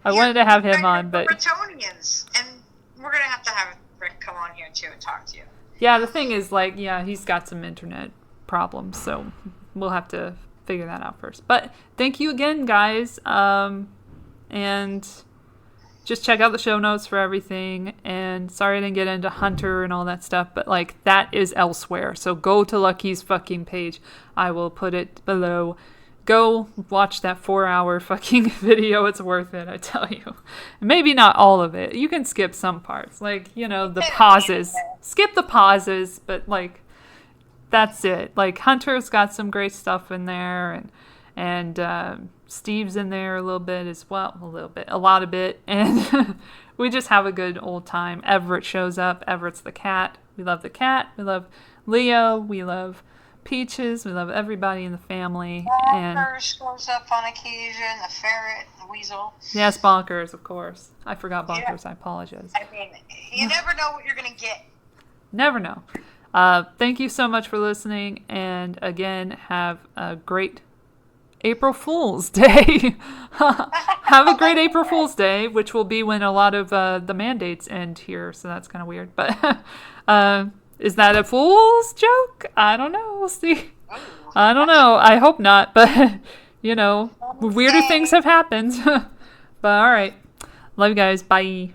I wanted to have him on, but Burritonians, and we're gonna have to have Rick come on here too and talk to you. Yeah, the thing is, like, yeah, he's got some internet problems, so we'll have to figure that out first. But thank you again, guys, and just check out the show notes for everything. And sorry I didn't get into Hunter and all that stuff, but like that is elsewhere. So go to Lucky's fucking page. I will put it below. Go watch that 4-hour fucking video. It's worth it, I tell you. Maybe not all of it. You can skip some parts. Like, you know, the pauses. Skip the pauses, but like, that's it. Like, Hunter's got some great stuff in there, and Steve's in there a little bit as well. A lot of it. And we just have a good old time. Everett shows up. Everett's the cat. We love the cat. We love Leo. We love Peaches. We love everybody in the family. Bonkers shows up on occasion. The ferret, the weasel. Yes, Bonkers, of course. I forgot Bonkers. Yeah. I apologize. I mean, you never know what you're going to get. Never know. Thank you so much for listening. And again, have a great April Fool's Day. Have a great April Fool's Day, which will be when a lot of the mandates end here. So that's kind of weird. But is that a fool's joke? I don't know. We'll see. I don't know. I hope not. But, you know, weirder things have happened. But all right. Love you guys. Bye.